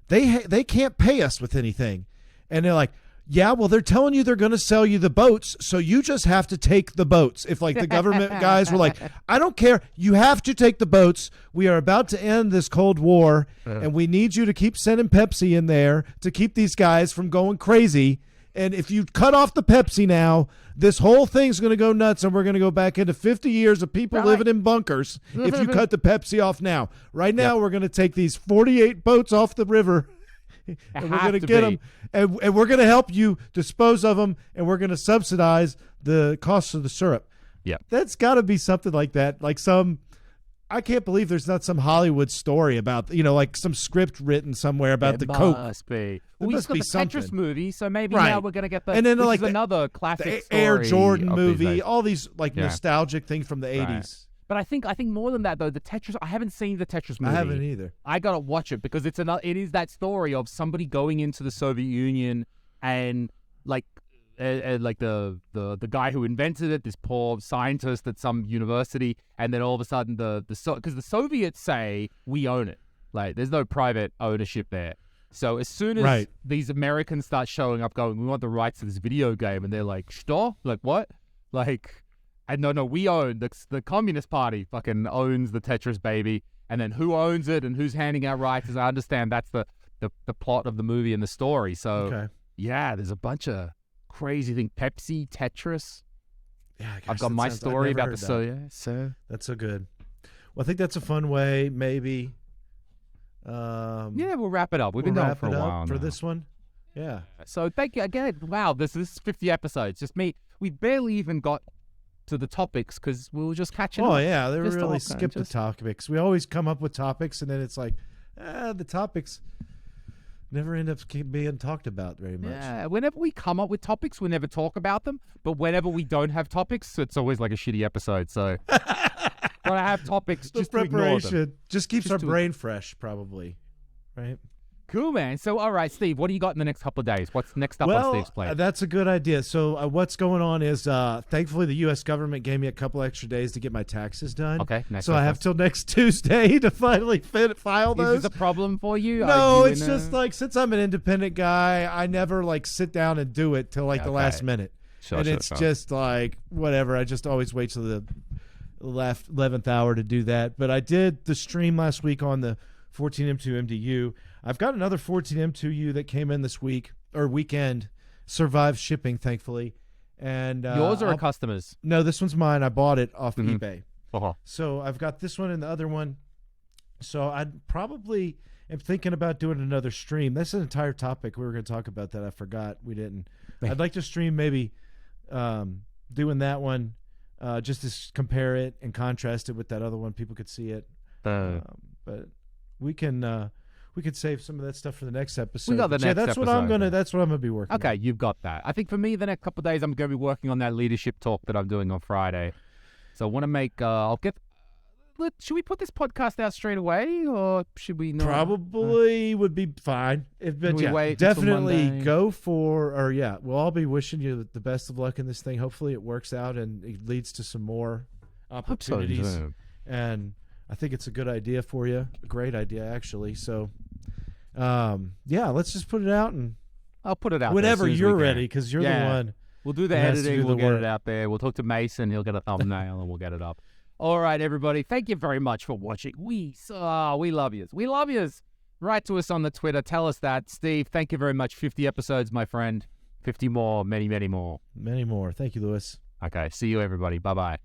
they can't pay us with anything. And they're like, yeah, well, they're telling you they're going to sell you the boats, so you just have to take the boats. If like the government guys were like, I don't care, you have to take the boats. We are about to end this Cold War, and we need you to keep sending Pepsi in there to keep these guys from going crazy. And if you cut off the Pepsi now, this whole thing's going to go nuts, and we're going to go back into 50 years of people living in bunkers if you cut the Pepsi off now. Right now, we're going to take these 48 boats off the river, and we're going to get them, and we're going to help you dispose of them, and we're going to subsidize the cost of the syrup. Yeah, that's got to be something like that. Like I can't believe there's not some Hollywood story about, like some script written somewhere about the Coke. Must be. Well, we just got the something. Tetris movie, so maybe now we're going to get the. And then like another classic the Air story Jordan of movie, all these nostalgic things from the 80s. But I think more than that though, the Tetris. I haven't seen the Tetris movie. I haven't either. I gotta watch it because it is that story of somebody going into the Soviet Union and like the guy who invented it, this poor scientist at some university, and then all of a sudden because the Soviets say we own it, like there's no private ownership there. So as soon as these Americans start showing up, going, we want the rights to this video game, and they're like, "Что? Like what? Like." And no, we own the Communist Party fucking owns the Tetris baby, and then who owns it and who's handing out rights? As I understand, that's the plot of the movie and the story. So there's a bunch of crazy things. Pepsi, Tetris. Yeah, I've got my story about the so that's so good. Well, I think that's a fun way, maybe. We'll wrap it up. We've been going for a while for now. This one. Yeah. So thank you again. Wow, this is 50 episodes. Just me. we barely even got to the topics because we were just catching up. Oh, yeah, they Just really talking, skip the topics. We always come up with topics, and then it's like, the topics never end up being talked about very much. Yeah, whenever we come up with topics, we never talk about them. But whenever we don't have topics, it's always like a shitty episode. So gotta have topics. Just to ignore them. Just keeps our brain fresh, probably. Right? Cool, man. So, all right, Steve, what do you got in the next couple of days? What's next up on Steve's plate? That's a good idea. So what's going on is, thankfully, the U.S. government gave me a couple extra days to get my taxes done. Okay. So I have till next Tuesday to finally file those. Is this a problem for you? No, it's just like, since I'm an independent guy, I never like sit down and do it till like the last minute. Sure, it's just like, whatever. I just always wait till the 11th hour to do that. But I did the stream last week on the 14M2 MDU. I've got another 14M2U that came in this weekend, survived shipping, thankfully. And yours or a customer's? No, this one's mine. I bought it off eBay. Uh-huh. So I've got this one and the other one. So I probably am thinking about doing another stream. That's an entire topic we were going to talk about that I forgot we didn't. I'd like to stream maybe doing that one just to compare it and contrast it with that other one. People could see it. But we can save some of that stuff for the next episode. We got the next that's episode. That's what I'm gonna be working on. Okay, you've got that. I think for me, the next couple of days, I'm going to be working on that leadership talk that I'm doing on Friday. So I want to make. Should we put this podcast out straight away, or should we not? Probably would be fine. Definitely go for. Or we'll all be wishing you the best of luck in this thing. Hopefully, it works out and it leads to some more opportunities. So. And I think it's a good idea for you. A great idea, actually. So, let's just put it out, and I'll put it out whenever you're ready, because you're the one. We'll do the editing. We'll get it out there. We'll talk to Mason. He'll get a thumbnail, and we'll get it up. All right, everybody. Thank you very much for watching. We love yous. We love yous. Write to us on the Twitter. Tell us that. Steve, thank you very much. 50 episodes, my friend. 50 more. Many, many more. Many more. Thank you, Lewis. Okay. See you, everybody. Bye-bye.